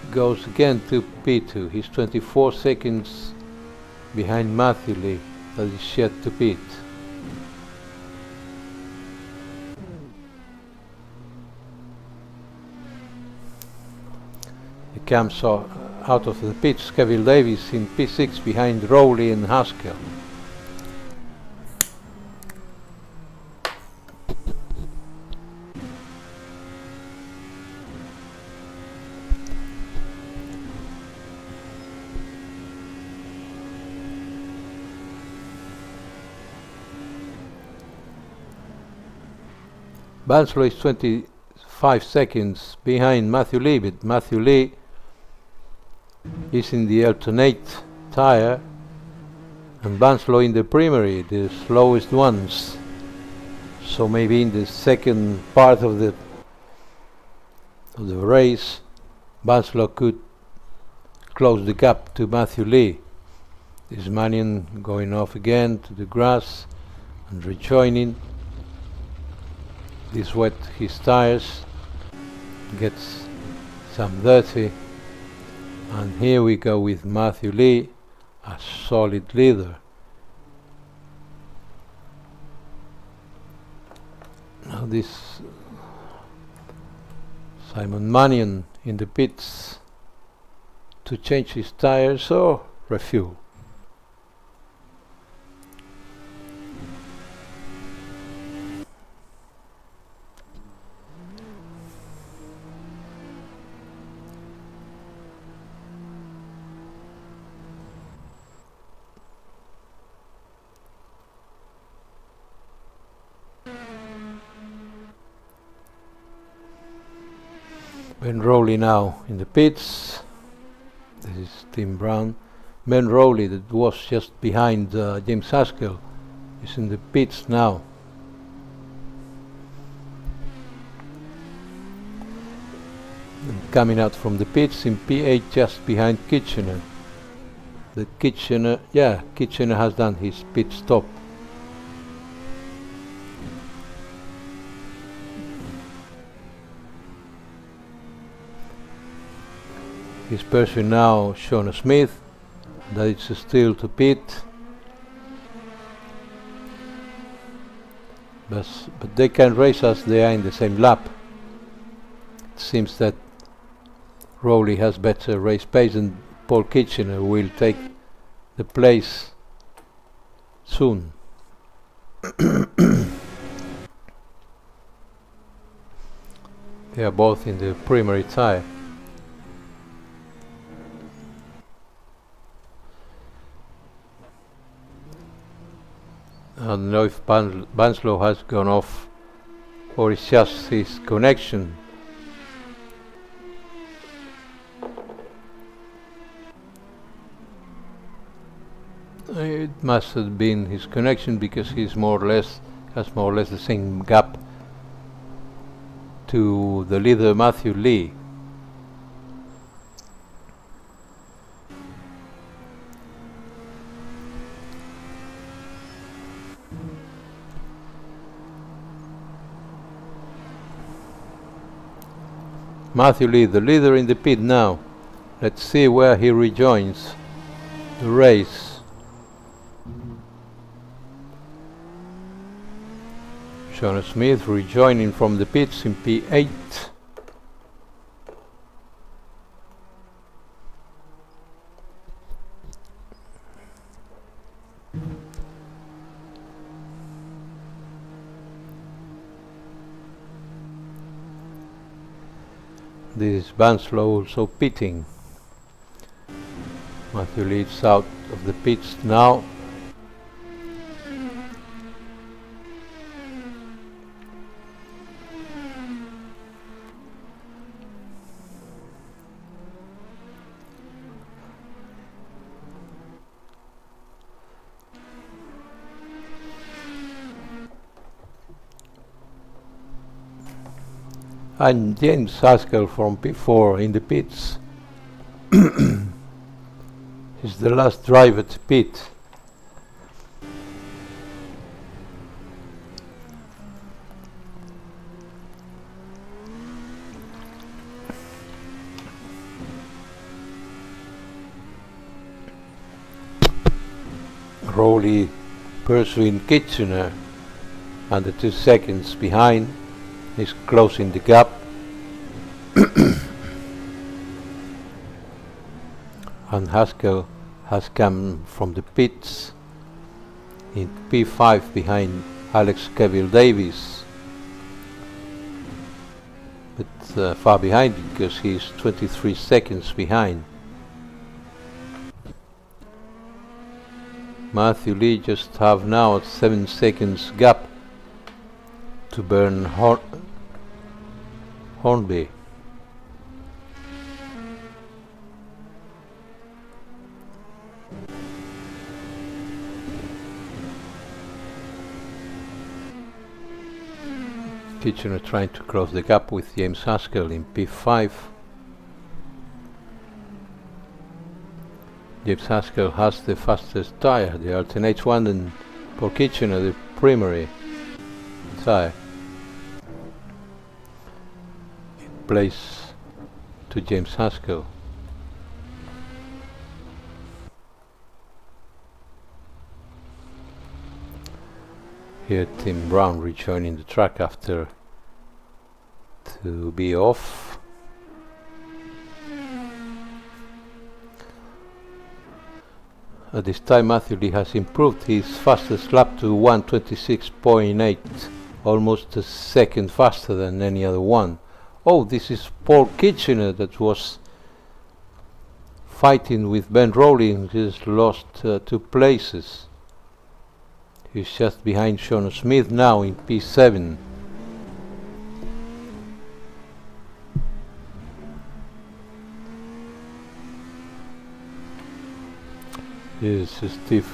goes again to P2. He's 24 seconds behind Matthew Lee, that is yet to pit. He comes out of the pits, Kevin Davis in P6 behind Rowley and Haskell. Banslow is 25 seconds behind Matthew Lee, but Matthew Lee is in the alternate tire and Banslow in the primary, the slowest ones. So maybe in the second part of the race, Banslow could close the gap to Matthew Lee. This Manion going off again to the grass and rejoining. This wet his tires, gets some dirty, and here we go with Matthew Lee, a solid leader. Now this Simon Manion in the pits to change his tires or refuel. Ben Rowley now in the pits. This is Tim Brown. Ben Rowley, that was just behind James Haskell, is in the pits now. And coming out from the pits in P8 just behind Kitchener. Kitchener has done his pit stop. He's pursuing now Shauna Smith, that is still to pit. But they can race as they are in the same lap. It seems that Rowley has better race pace and Paul Kitchener will take the place soon. They are both in the primary tire. I don't know if Banslow has gone off or it's just his connection. It must have been his connection because he's has more or less the same gap to the leader Matthew Lee. Matthew Lee, the leader in the pit now. Let's see where he rejoins the race. Sean Smith rejoining from the pits in P8. This is Banslow also pitting. Matthew leads out of the pits now. And James Haskell from P4 in the pits. He's the last driver to pit. Rowley pursuing Kitchener under 2 seconds behind. He's closing the gap. And Haskell has come from the pits in P5 behind Alex Cavill Davis, but far behind because he's 23 seconds behind. Matthew Lee just have now a 7 seconds gap to burn Hornby. Kitchener trying to close the gap with James Haskell in P5. James Haskell has the fastest tyre, the alternate one, and for Kitchener the primary tyre. It plays to James Haskell. Here Tim Brown rejoining the track after to be off. At this time Matthew Lee has improved his fastest lap to 1:26.8, almost a second faster than any other one. Oh, this is Paul Kitchener that was fighting with Ben Rowley. He's lost 2 places. He's just behind Sean Smith now in P7. This is Steve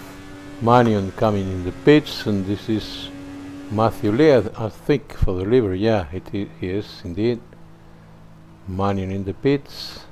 Mannion coming in the pits, and this is Matthew Lee, I think, for the livery. Yeah, he is indeed. Mannion in the pits.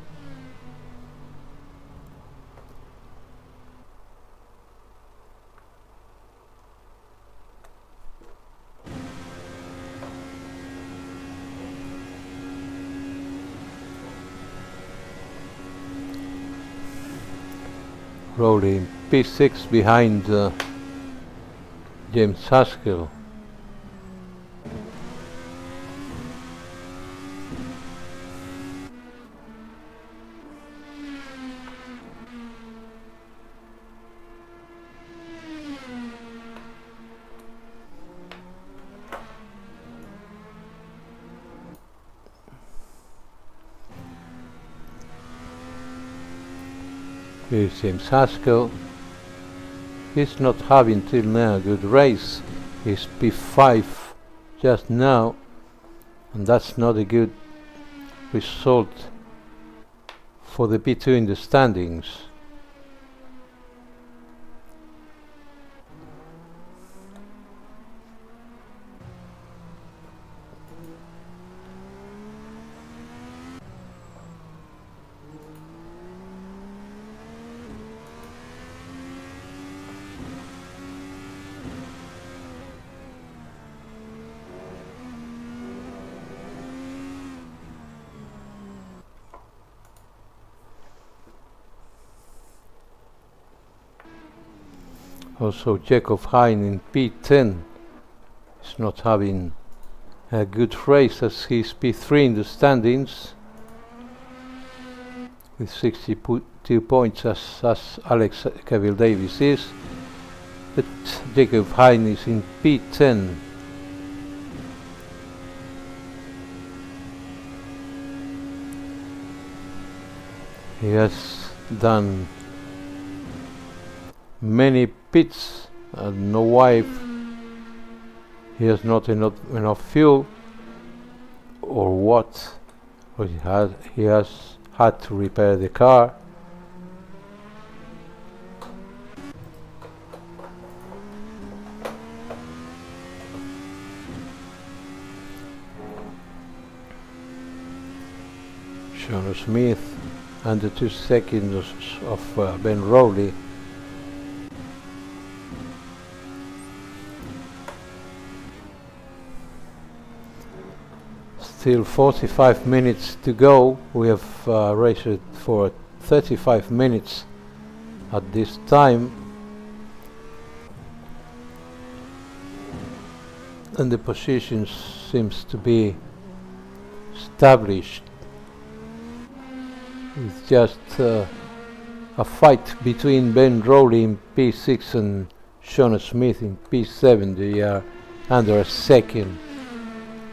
Rowley in P6 behind James Haskell. Here's James Haskell. He's not having till now a good race. He's P5 just now, and that's not a good result for the P2 in the standings. Also, Jacob Hein in P10 is not having a good race, as he's P3 in the standings with 62 points as Alex Cavill Davis is, but Jacob Hein is in P10. He has done many pits and no why he has not enough fuel or what, or he has had to repair the car. Sean Smith under 2 seconds of Ben Rowley. Still 45 minutes to go. We have raced for 35 minutes at this time, and the position seems to be established, with just a fight between Ben Rowley in P6 and Sean Smith in P7. They are under a second,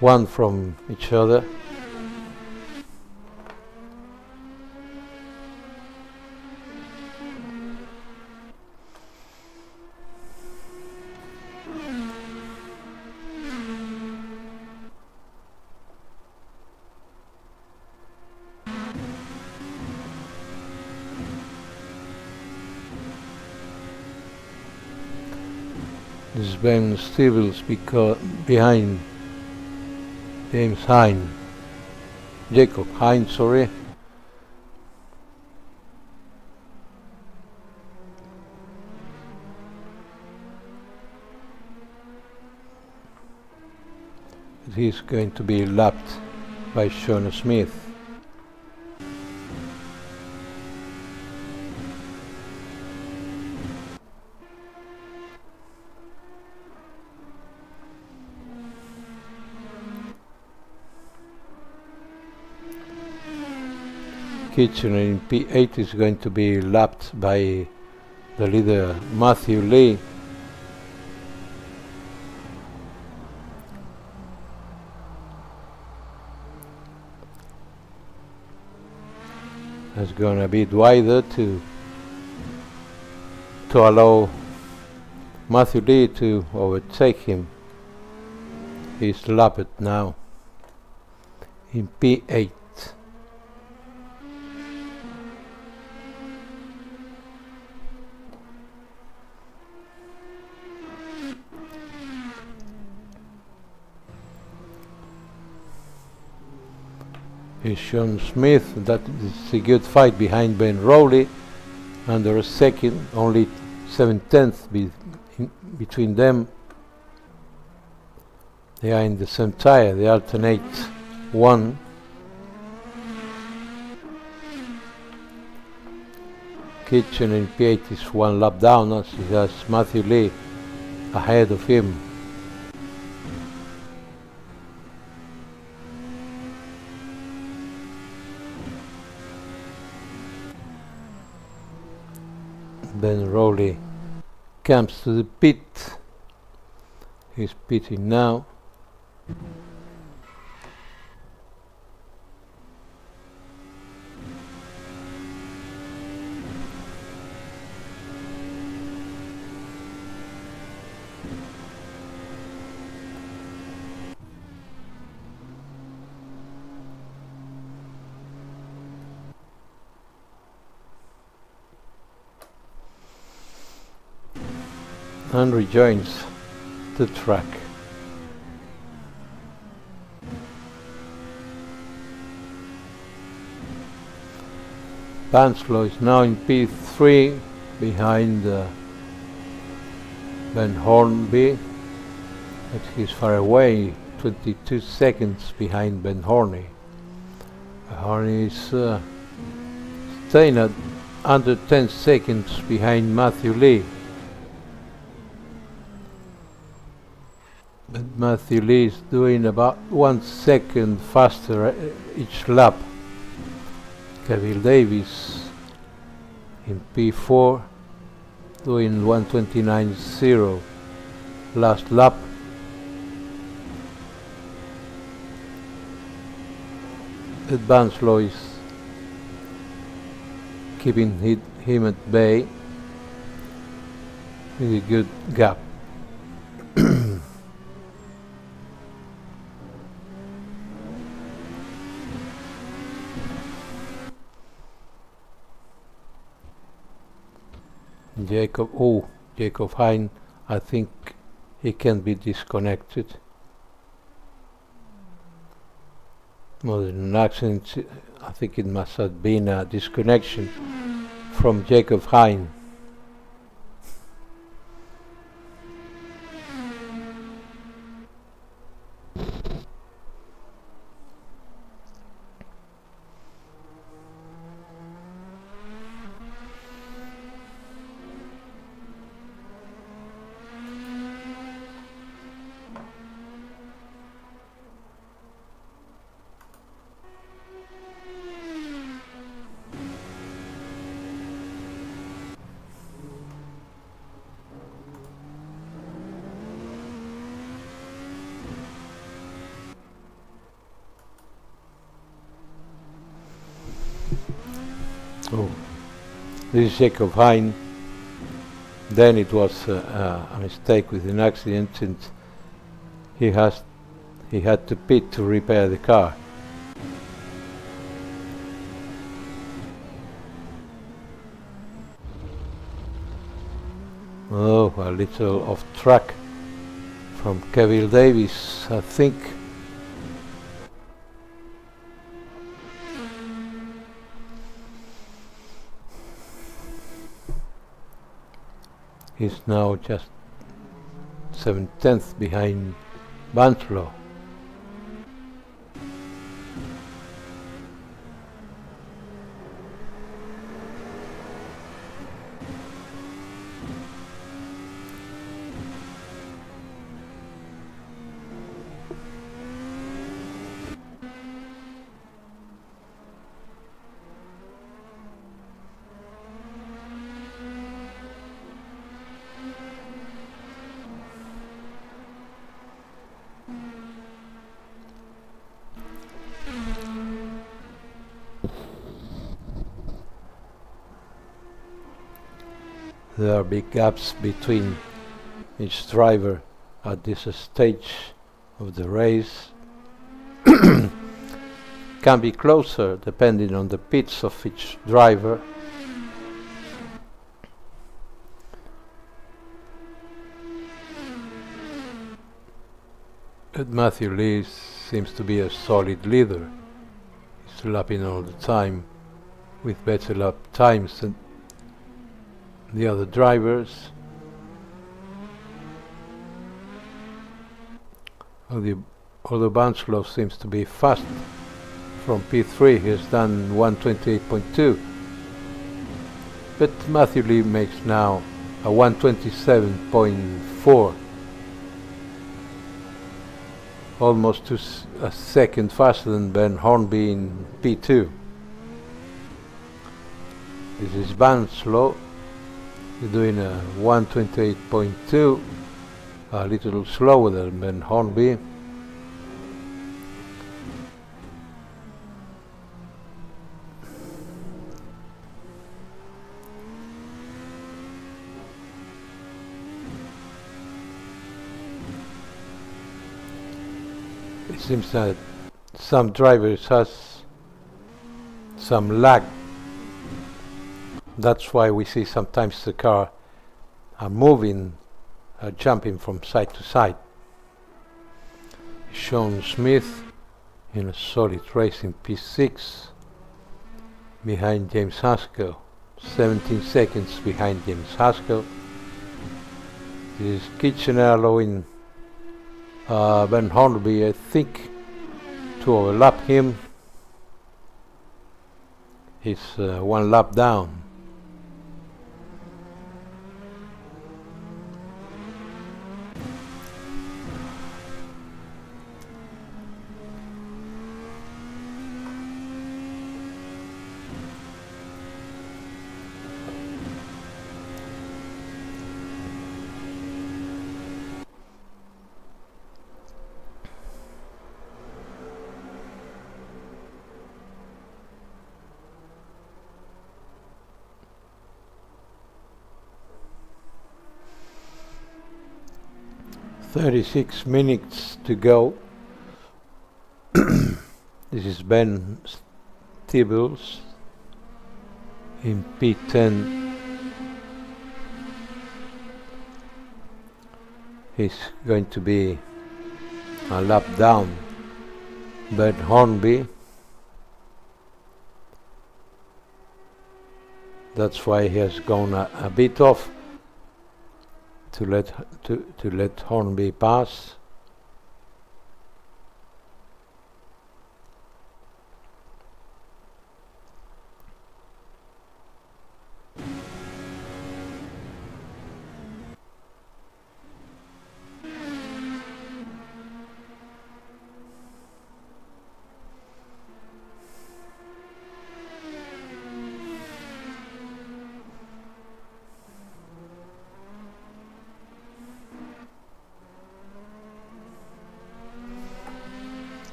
one from each other. This is Ben Stevens behind James Hein. Jacob Hein, sorry. He's going to be lapped by Sean Smith. Kitchener in P8 is going to be lapped by the leader Matthew Lee. Has gone a bit wider to allow Matthew Lee to overtake him. He's lapped now in P8. Is Sean Smith. That is a good fight behind Ben Rowley, under a second, only 7/10 between them. They are in the same tire, they alternate one. Kitchen in P8 is one lap down, as he has Matthew Lee ahead of him. Ben Rowley comes to the pit. He's pitting now. and rejoins the track. Banslow is now in P3 behind Ben Hornby, but he's far away, 22 seconds behind Ben Horney. Horney is staying at under 10 seconds behind Matthew Lee. But Matthew Lee is doing about 1 second faster each lap. Kevin Davis in P4 doing 1:29.0 last lap. Banslow is keeping him at bay with a good gap. Jacob Hein, I think he can be disconnected. More than an accident, I think it must have been a disconnection from Jacob Hein. Oh, this is Jacob Hein. Then it was a mistake with an accident, and he had to pit to repair the car. Oh, a little off track from Kevin Davis, I think. He's now just 7/10 behind Banslow. There are big gaps between each driver at this stage of the race. Can be closer depending on the pits of each driver. But Matthew Lee seems to be a solid leader. He's lapping all the time with better lap times than the other drivers. Although Banslow seems to be fast from P3, he has done 1:28.2, but Matthew Lee makes now a 1:27.4, almost a second faster than Ben Hornby in P2. This is Banslow. He's doing a 1:28.2, a little slower than Ben Hornby. It seems that some drivers has some lag. That's why we see sometimes the car are moving jumping from side to side. Sean Smith in a solid race in P6 behind James Haskell, 17 seconds behind James Haskell. This is Kitchener allowing Ben Hornby, I think, to overlap him. He's 1 lap down. "36 minutes to go." This is Ben Stibbles in P10. He's going to be a lap down Ben Hornby. That's why he has gone a bit off to let Hornby pass.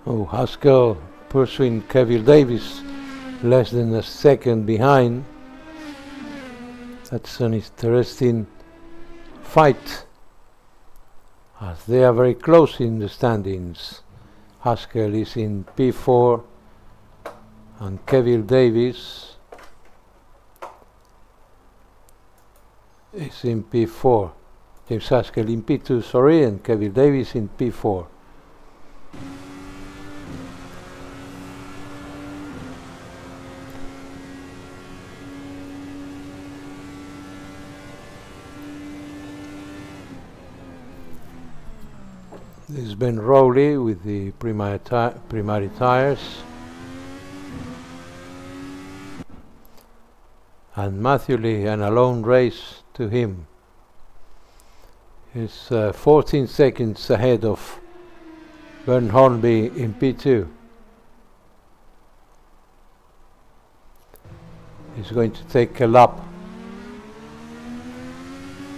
Oh, Haskell pursuing Kevin Davis, less than a second behind. That's an interesting fight, as they are very close in the standings. Haskell is in P4 and Kevin Davis is in P4. James Haskell in P2, sorry, and Kevin Davis in P4. This is Ben Rowley with the primary tires, and Matthew Lee, and a lone race to him. He's 14 seconds ahead of Ben Hornby in P2. He's going to take a lap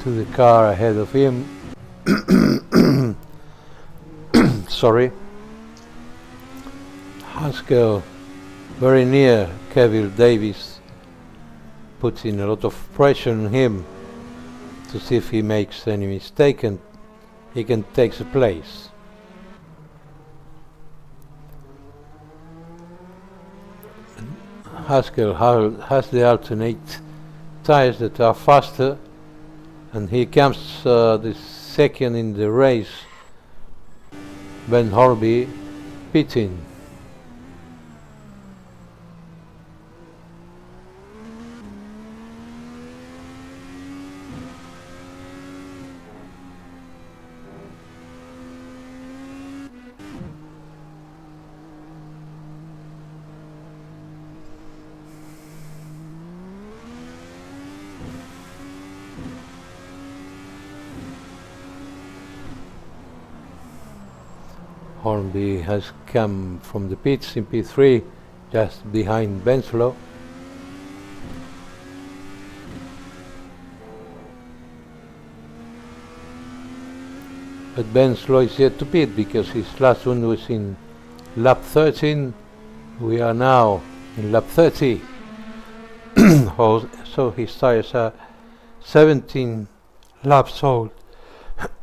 to the car ahead of him. Sorry. Haskell very near Kevin Davis, putting a lot of pressure on him to see if he makes any mistake and he can take the place. Haskell has the alternate tires that are faster, and he comes the second in the race. Ben Hornby pitting. Hornby has come from the pits in P3, just behind Benslow. But Benslow is yet to pit because his last one was in lap 13. We are now in lap 30. So his tires are 17 laps old.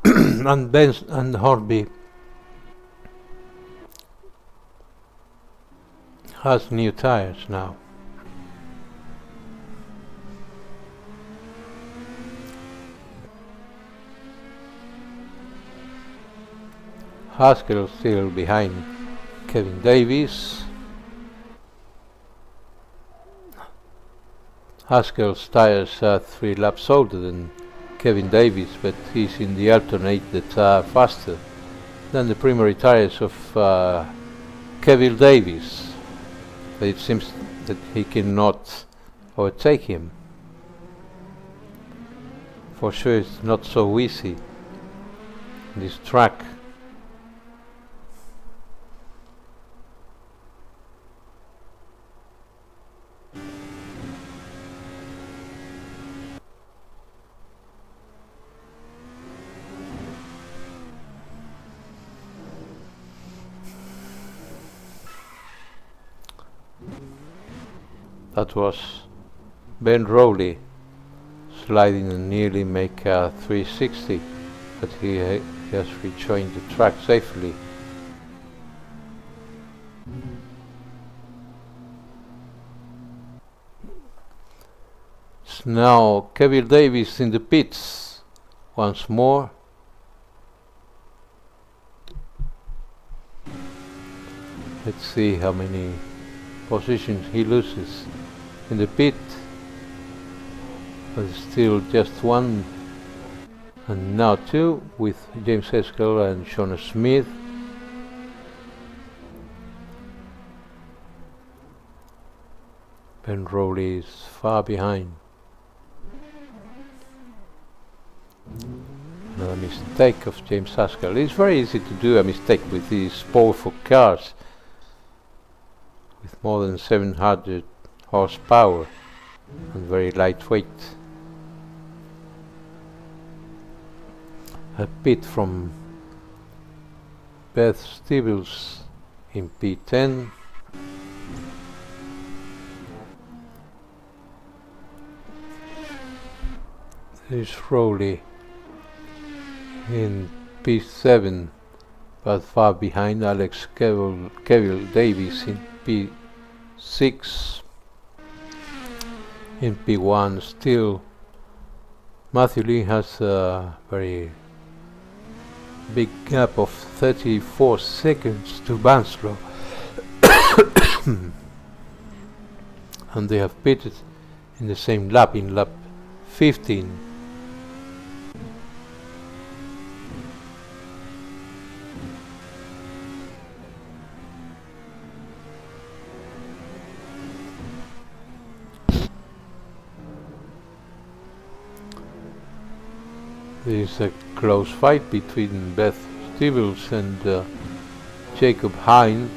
and Hornby has new tires now. Haskell still behind Kevin Davis. Haskell's tires are 3 laps older than Kevin Davis, but he's in the alternate that are faster than the primary tires of Kevin Davis. But it seems that he cannot overtake him. For sure it's not so easy, this track. That was Ben Rowley sliding and nearly make a 360, but he has rejoined the track safely. It's now Kevin Davis in the pits once more. Let's see how many positions he loses in the pit, but still just 1 and now 2 with James Haskell and Sean Smith. Ben Rowley is far behind. Another mistake of James Haskell. It's very easy to do a mistake with these powerful cars with more than 700 horsepower and very lightweight. A pit from Beth Stevens in P10. There's Rowley in P7, but far behind Alex Kevin Davis in P6. In P1 still Matthew Lee has a very big gap of 34 seconds to Banslow. And they have pitted in the same lap, in lap 15. There is a close fight between Beth Stevens and Jacob Hine.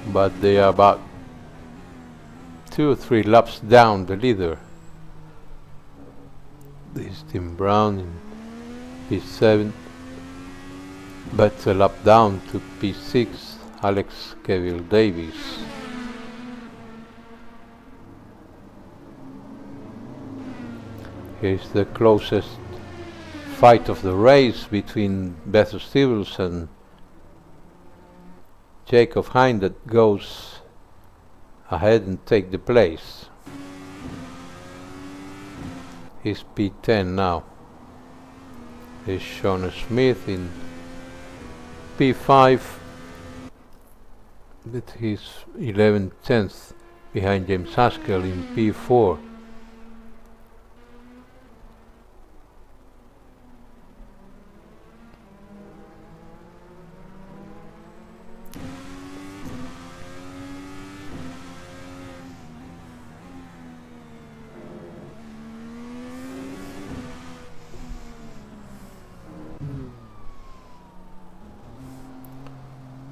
But they are about 2 or 3 laps down the leader. This is Tim Brown in P7, but a lap down to P6. Alex Kevin Davis. Here's the closest fight of the race between Beth Stevens and Jacob Hine that goes ahead and take the place. He's P10 now. Here's Sean Smith in P5. But he's 11/10 behind James Haskell in P4.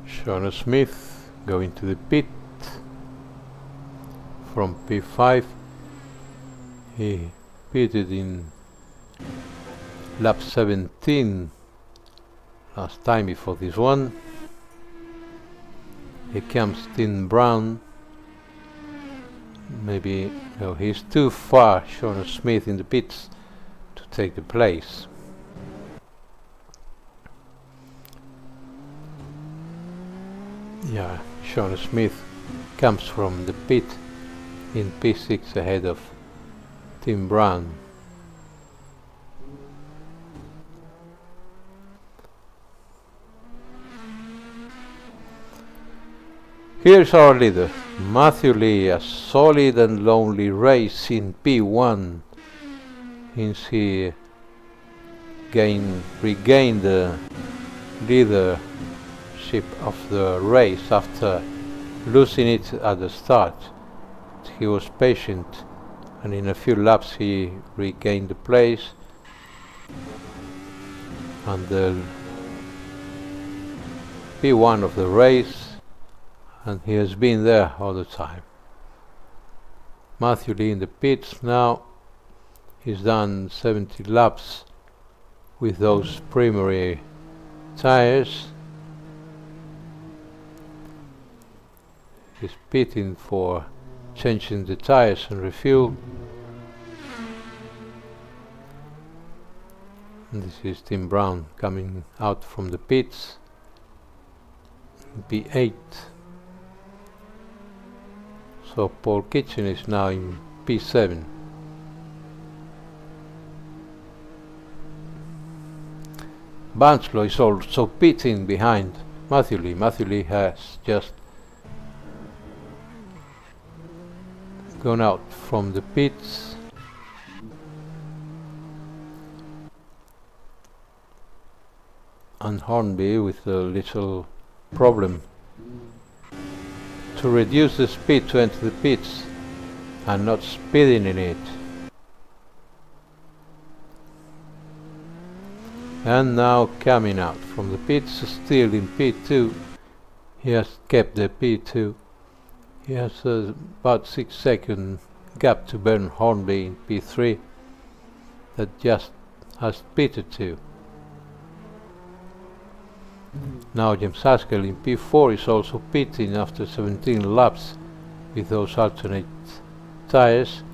Sean Smith going to the pit from P5. He pitted in lap 17 last time before this one. Here comes Tim Brown. Maybe no, he's too far, Sean Smith in the pits, to take the place. Yeah, Sean Smith comes from the pit in P6 ahead of Tim Brown. Here's our leader, Matthew Lee, a solid and lonely race in P1 since he regained the leadership of the race after losing it at the start. He was patient, and in a few laps he regained the place and the P1 of the race, and he has been there all the time. Matthew Lee in the pits now. He's done 70 laps with those primary tires. He's pitting for changing the tires and refuel. And this is Tim Brown coming out from the pits. P8. So Paul Kitchen is now in P7. Banslow is also pitting behind Matthew Lee. Matthew Lee has just gone out from the pits. And Hornby with a little problem to reduce the speed to enter the pits and not speeding in it. And now coming out from the pits, still in P2. He has kept the P2. He has about 6 second gap to Bern Hornby in P3 that just has pitted to. Now James Haskell in P4 is also pitting after 17 laps with those alternate tires.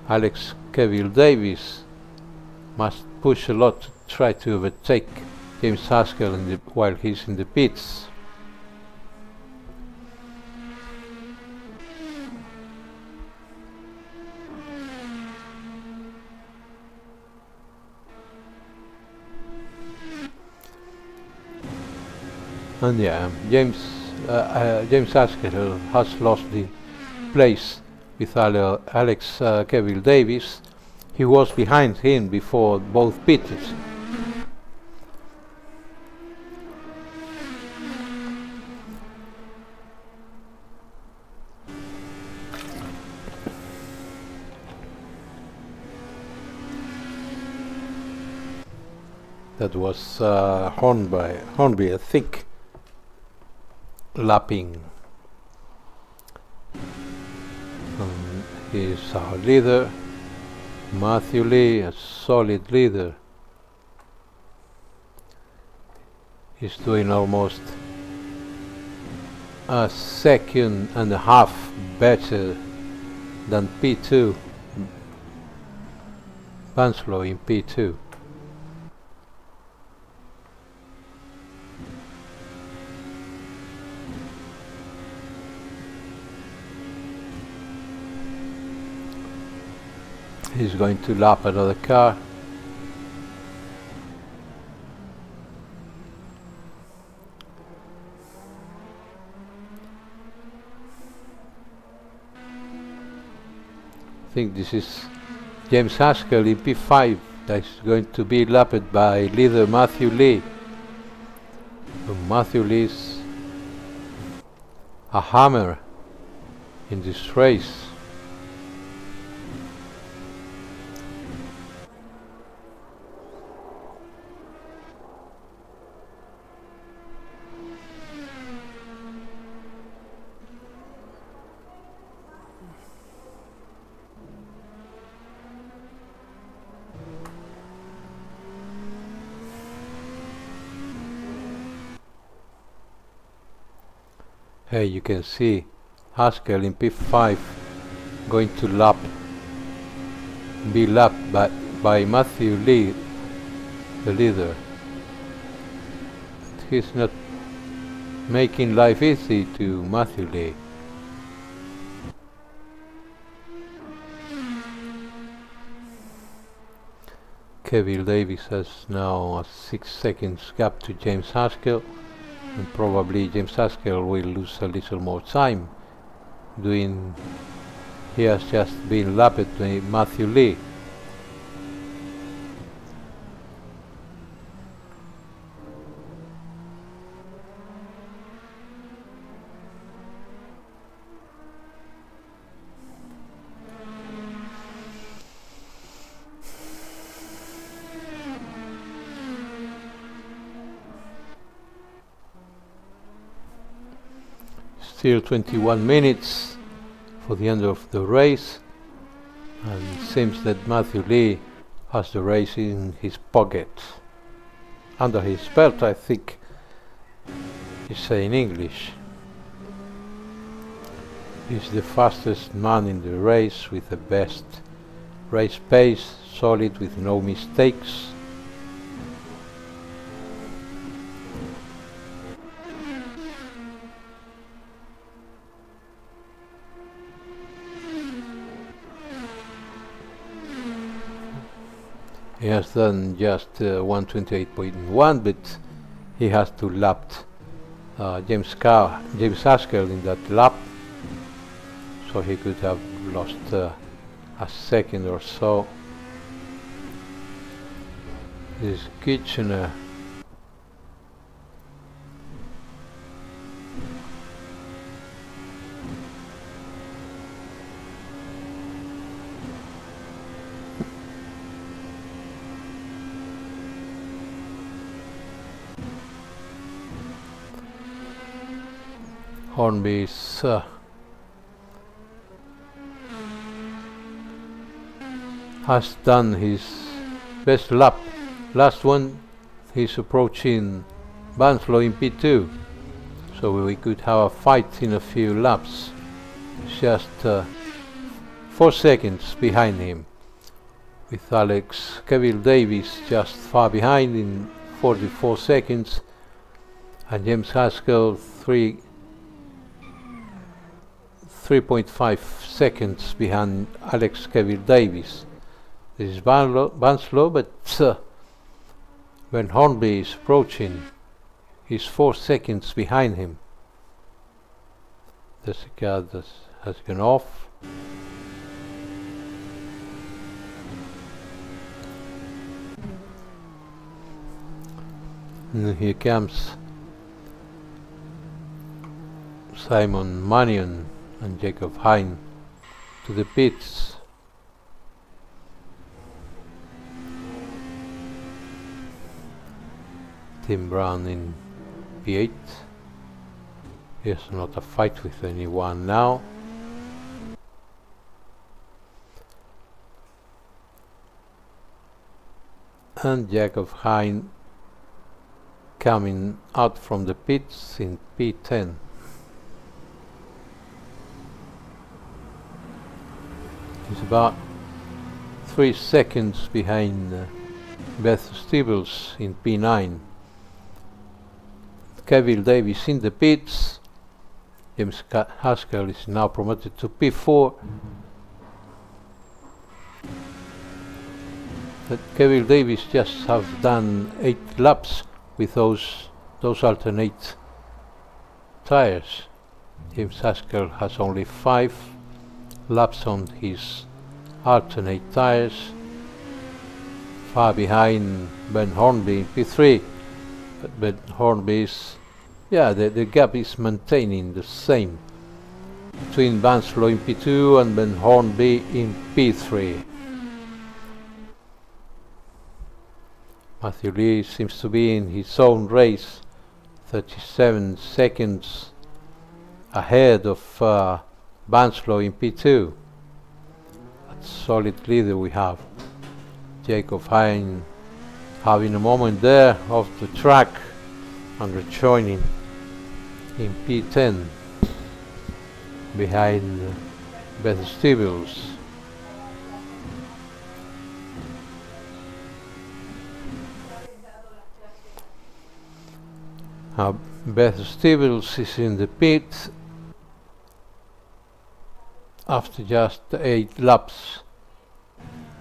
Alex Keville Davis must push a lot to try to overtake James Haskell while he's in the pits. And yeah, James Haskell has lost the place with Alex Keville Davis. He was behind him before both pitted. That was Hornby, I think, lapping. He's our leader, Matthew Lee, a solid leader. He's doing almost a second and a half better than P2. Banslow in P2. He's going to lap another car. I think this is James Haskell in P5 that's going to be lapped by leader Matthew Lee. Matthew Lee's a hammer in this race. Hey, you can see Haskell in P5 going to be lapped by Matthew Lee, the leader. He's not making life easy to Matthew Lee. Kevin Davis has now a 6 seconds gap to James Haskell, and probably James Haskell will lose a little more time. He has just been lapped by Matthew Lee. Still 21 minutes for the end of the race, and it seems that Matthew Lee has the race in his pocket, under his belt, I think he's saying English. He's the fastest man in the race with the best race pace, solid with no mistakes. He has done just 1:28.1, but he has to lap James Haskell in that lap, so he could have lost a second or so. This is Kitchener. Hornby's has done his best lap. Last one, he's approaching Banslow in P2, so we could have a fight in a few laps. Just 4 seconds behind him, with Kevin Davis just far behind in 44 seconds, and James Haskell 3.5 seconds behind Kevin Davis. This is Banslow, but when Hornby is approaching, he's 4 seconds behind him. The car that has gone off. And here comes Simon Mannion and Jacob Hine to the pits. Tim Brown in P8. He has not a fight with anyone now. And Jacob Hine coming out from the pits in P10. He's about 3 seconds behind Beth Stevens in P9. Kevin Davis in the pits. James Haskell is now promoted to P4. But Kevin Davis just have done 8 laps with those alternate tires. James Haskell has only 5 laps on his alternate tires, far behind Ben Hornby in P3. But Ben Hornby's, the gap is maintaining the same between Banslow in P2 and Ben Hornby in P3. Matthew Lee seems to be in his own race, 37 seconds ahead of Banslow in P2. A solid leader we have. Jacob Hine having a moment there off the track and rejoining in P10 behind Beth Stevens. Beth Stevens is in the pit after just 8 laps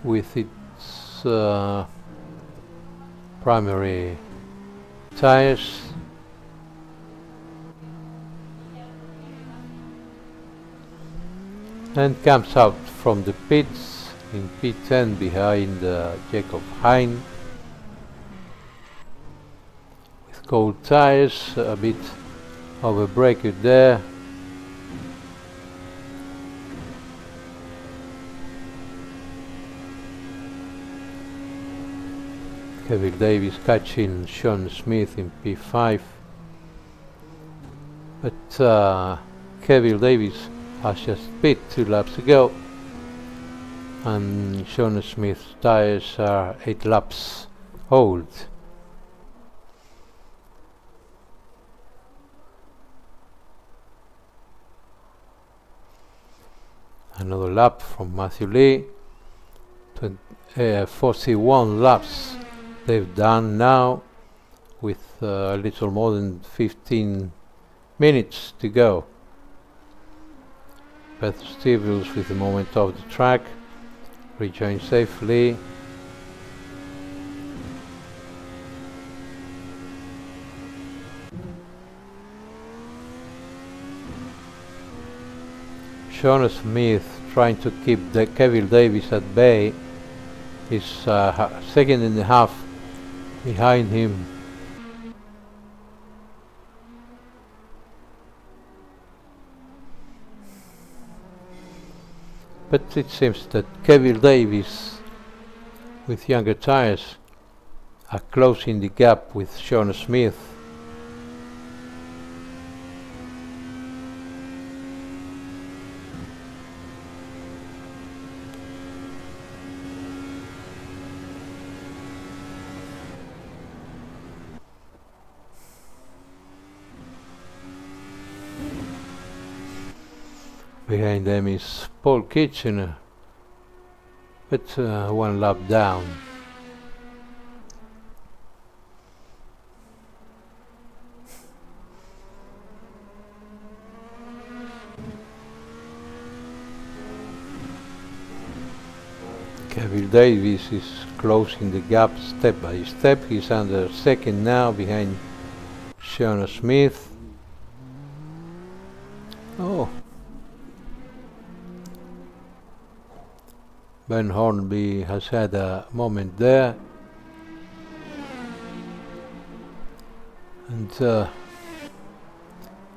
with its primary tires. And comes out from the pits in P10 behind Jacob Hein with cold tires, a bit of a breakout there. Kevin Davis catching Sean Smith in P5, but Kevin Davis has just pit 2 laps ago, and Sean Smith's tires are 8 laps old. Another lap from Matthew Lee. 41 laps they've done now, with a little more than 15 minutes to go. Beth Stevens with the moment of the track, rejoined safely. Sean Smith trying to keep the Kevin Davis at bay. He's second and a half behind him. But it seems that Kevin Davis, with younger tires, are closing the gap with Sean Smith. Behind them is Paul Kitchener, but 1 lap down. Kevin Davis is closing the gap step by step. He's under second now behind Sean Smith. Oh. Ben Hornby has had a moment there, and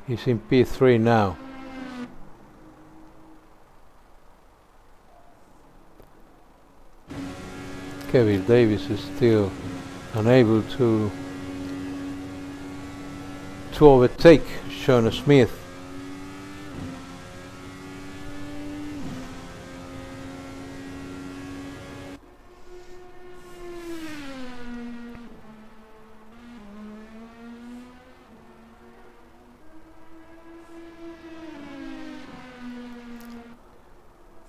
he's in P3 now. Kevin Davis is still unable to overtake Sean Smith.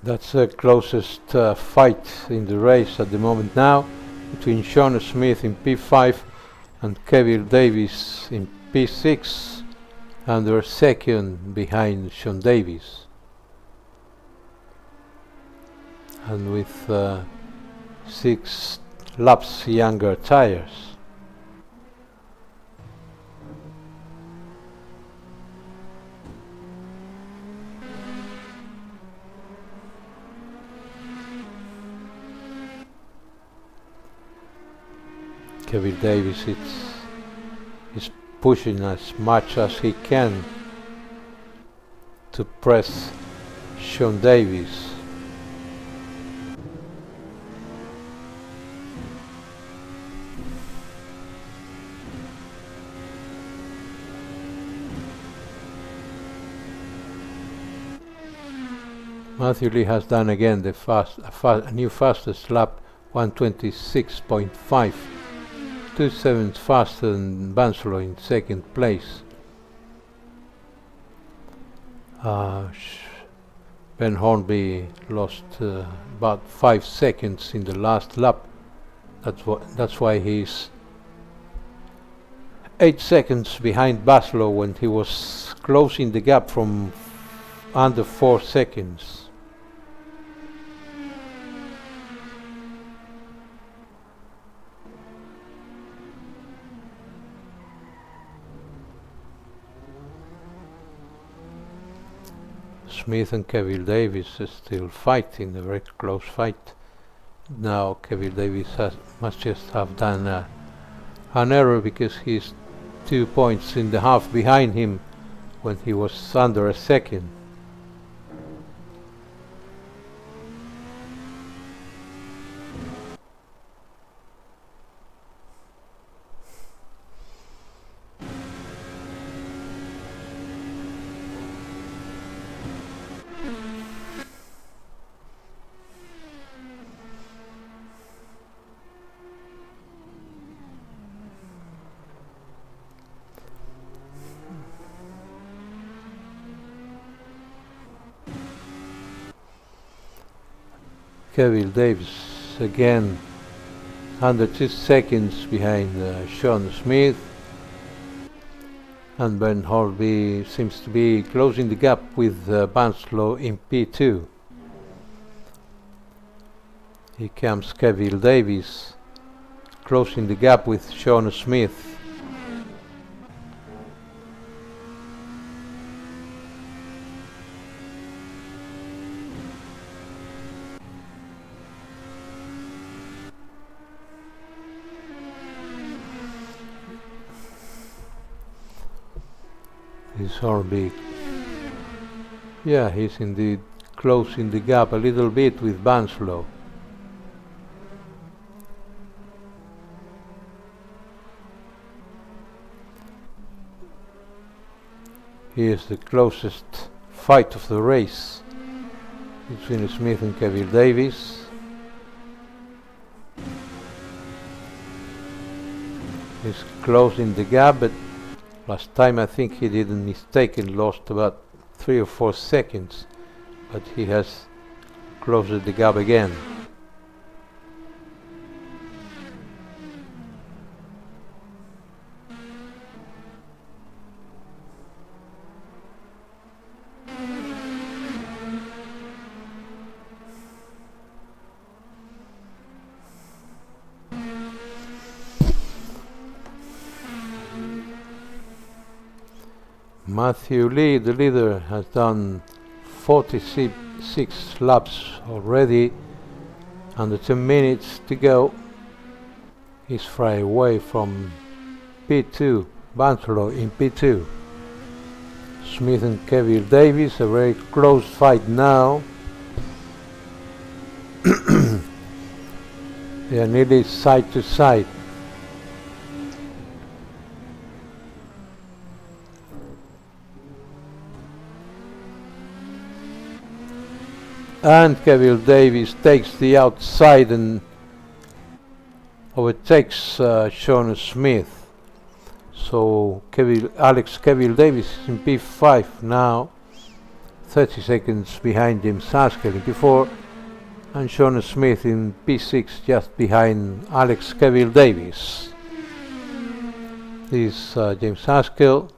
That's the closest fight in the race at the moment now, between Sean Smith in P5 and Kevin Davis in P6, and they're second behind Sean Davis. And with 6 laps younger tires. Kevin Davis is pushing as much as he can to press Sean Davis. Matthew Lee has done again the new fastest lap, 126.5. 2 seconds faster than Banslow in second place. Ben Hornby lost about 5 seconds in the last lap. That's why he's 8 seconds behind Banslow when he was closing the gap from under 4 seconds. Smith and Kevin Davis are still fighting, a very close fight. Now Kevin Davis must just have done an error, because he's 2.5 points behind him when he was under a second. Kevin Davis again under 2 seconds behind Sean Smith, and Ben Horby seems to be closing the gap with Banslow in P2. Here comes Kevin Davis closing the gap with Sean Smith. He's Horby. Yeah, he's indeed closing the gap a little bit with Banslow. Here's the closest fight of the race between Smith and Kevin Davis. He's closing the gap, but last time I think he didn't mistake and lost about 3 or 4 seconds, but he has closed the gap again. Matthew Lee, the leader, has done 46 laps already, under 2 minutes to go. He's far away from P2, Banslow in P2. Smith and Kevin Davis, a very close fight now. They are nearly side to side. And Kevin Davis takes the outside and overtakes Sean Smith. So Kevin Davis is in P5 now, 30 seconds behind James Haskell in P4, and Sean Smith in P6 just behind Kevin Davis. This is James Haskell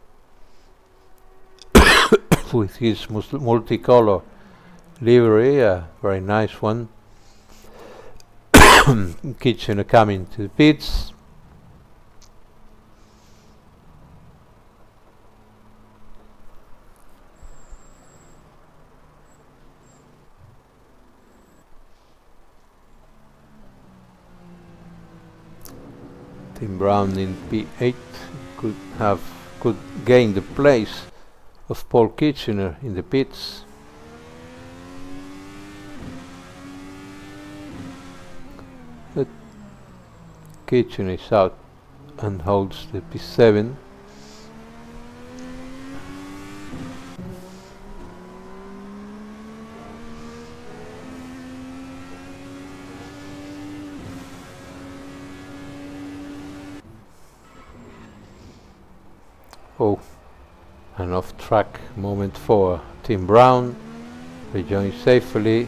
with his multicolor livery, a very nice one. Kitchener coming to the pits. Tim Brown in P8 could gain the place of Paul Kitchener in the pits. But Kitchener is out and holds the P7. Oh, an off-track moment for Tim Brown. Rejoins safely.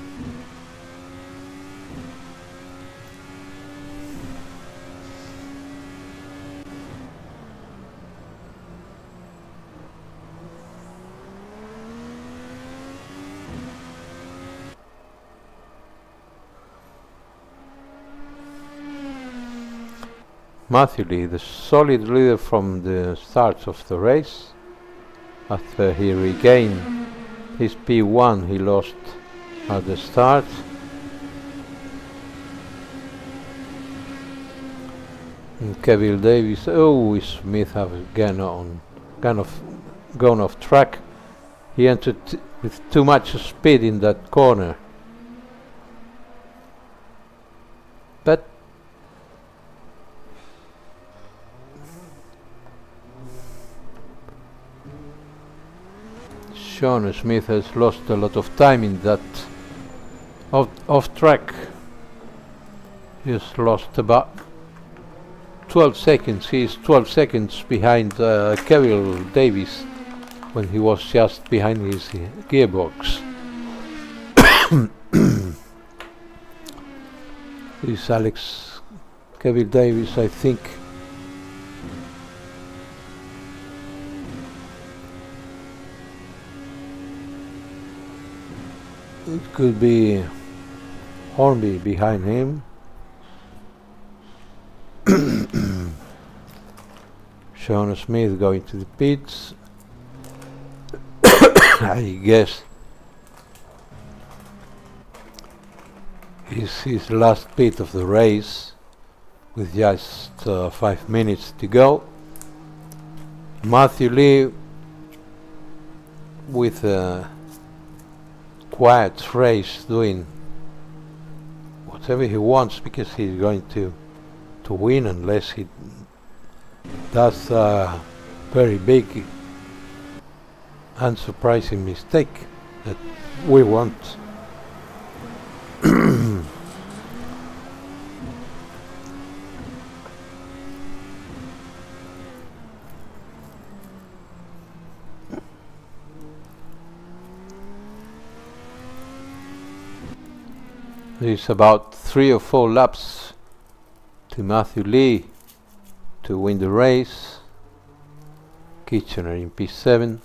Matthew Lee, the solid leader from the start of the race, after he regained His P1 he lost at the start. And Kevin Davis, oh, Smith have again gone off track. He entered with too much speed in that corner. But Sean Smith has lost a lot of time in that off track. He has lost about 12 seconds. He is 12 seconds behind Kevin Davis when he was just behind his gearbox. This Alex Kevin Davis, I think. It could be Hornby behind him. Sean Smith going to the pits. I guess it's his last pit of the race with just 5 minutes to go. Matthew Lee with a quiet race doing whatever he wants because he's going to win unless he does a very big unsurprising mistake that we want. There's about 3 or 4 laps to Matthew Lee to win the race. Kitchener in P7.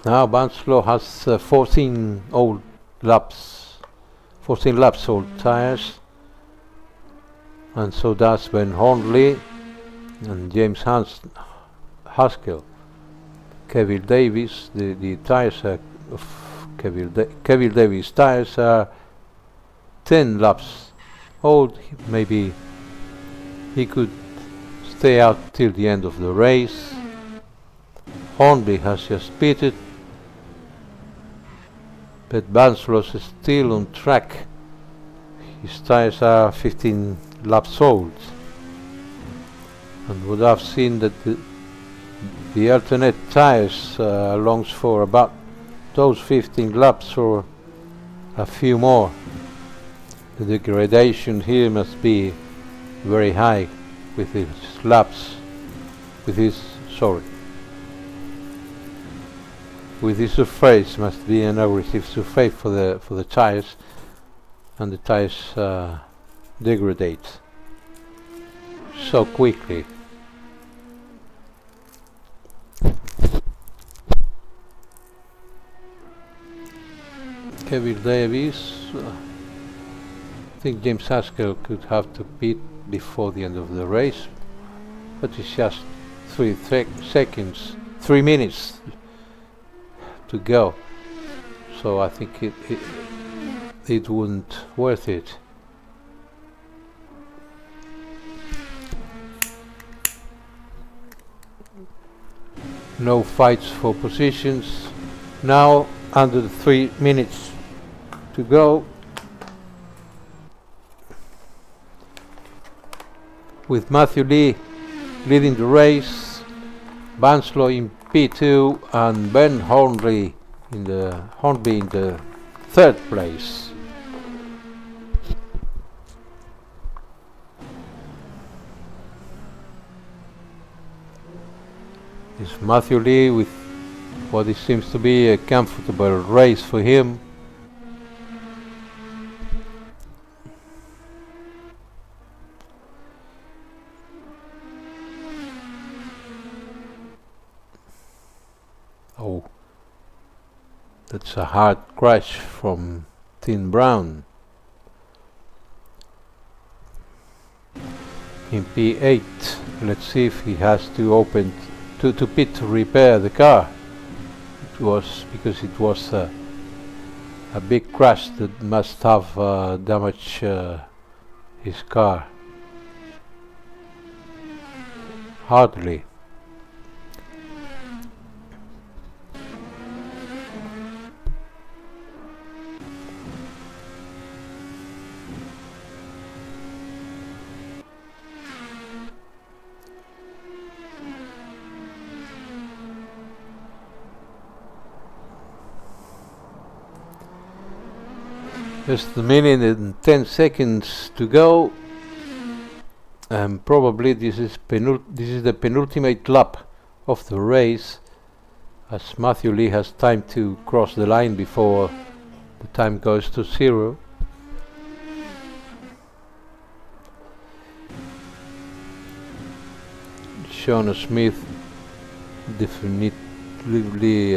Now Banslow has 14 laps old tires, and so does Ben Hornley and James Haskell. Kevin Davis, the tires are of Kevin Davis tires are 10 laps old. Maybe he could stay out till the end of the race. Hornby has just pitted, but Banslow is still on track. His tires are 15 laps old, and would have seen that the alternate tires longs for about those 15 laps or a few more. The degradation here must be very high with his laps, with his surface must be an aggressive surface for the tires, and the tires degrade so quickly. Kevin Davis, I think James Haskell could have to pit before the end of the race, but it's just 3 minutes to go, so I think it wouldn't worth it. No fights for positions. Now under the 3 minutes to go, with Matthew Lee leading the race, Banslow in P2 and Ben Hornby in the 3rd place. It's Matthew Lee with what it seems to be a comfortable race for him. Oh, that's a hard crash from Tim Brown. In P8, let's see if he has to open to pit to repair the car. It was because it was a big crash that must have damaged his car hardly. Just a minute and 10 seconds to go, and probably this is the penultimate lap of the race, as Matthew Lee has time to cross the line before the time goes to zero. Sean Smith definitively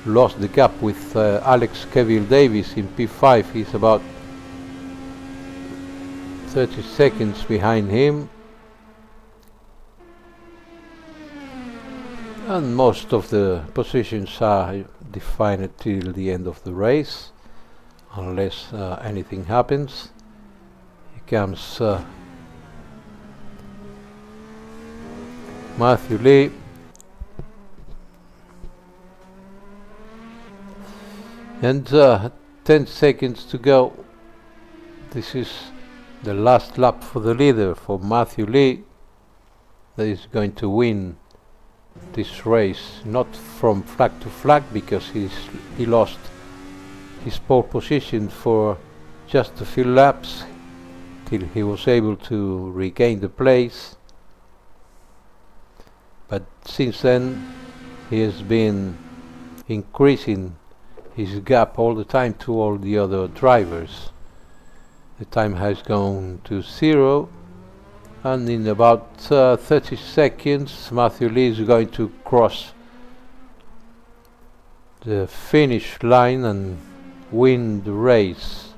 lost the gap with Alex Keville Davis in P5. He's about 30 seconds behind him, and most of the positions are defined till the end of the race, unless anything happens. Here comes Matthew Lee. And 10 seconds to go. This is the last lap for the leader, for Matthew Lee, that is going to win this race, not from flag to flag, because he lost his pole position for just a few laps till he was able to regain the place. But since then he has been increasing his gap all the time to all the other drivers. The time has gone to zero, and in about 30 seconds Matthew Lee is going to cross the finish line and win the race.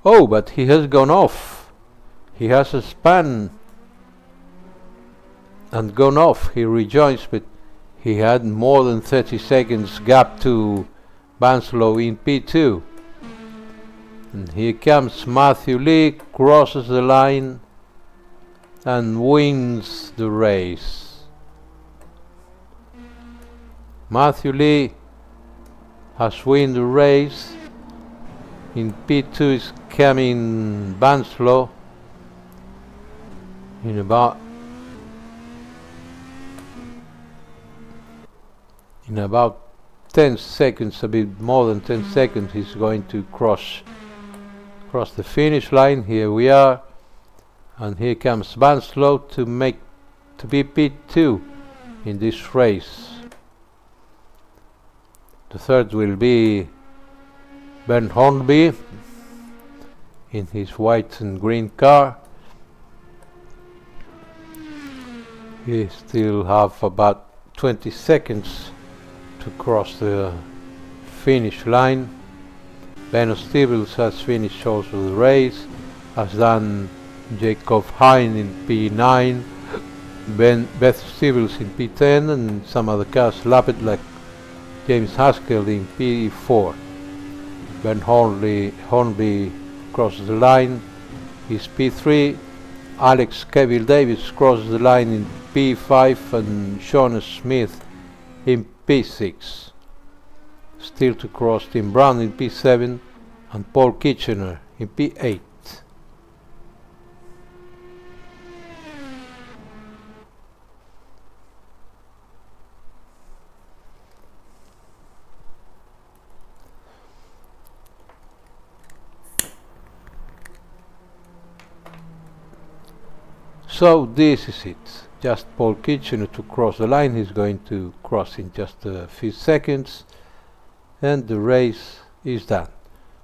Oh, but he has gone off. He has a span and gone off. He rejoins, but he had more than 30 seconds gap to Banslow in P2. And here comes Matthew Lee, crosses the line and wins the race. Matthew Lee has won the race. In P2 is coming Banslow in about 10 seconds, a bit more than 10 seconds, he's going to cross the finish line. Here we are, and here comes Banslow to be P2 in this race. The third will be Ben Hornby in his white and green car. He still have about 20 seconds to cross the finish line. Ben Stevens has finished also the race, has done Jacob Hine in P9, Beth Stevens in P10, and some other cars lapped like James Haskell in P4. Ben Hornby crosses the line, he's P3. Alex Keville Davis crosses the line in P5, and Sean Smith in P6. Still to cross Tim Brown in P7 and Paul Kitchener in P8. So this is it. Just Paul Kitchener to cross the line. He's going to cross in just a few seconds, and the race is done,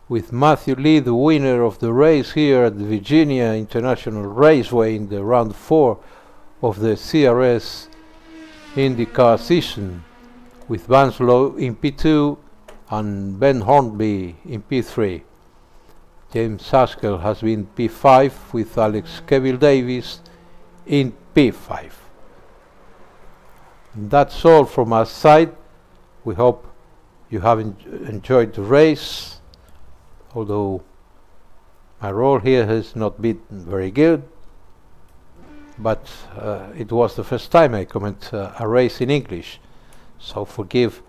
with Matthew Lee the winner of the race here at the Virginia International Raceway in the round 4 of the CRS IndyCar season, with Banslow in P2 and Ben Hornby in P3. James Haskell has been P5 with Alex Keville Davis in P5. That's all from our side. We hope you have enjoyed the race, although my role here has not been very good, but it was the first time I comment a race in English, so forgive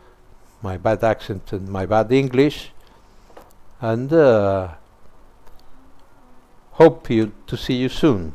my bad accent and my bad English, and hope to see you soon.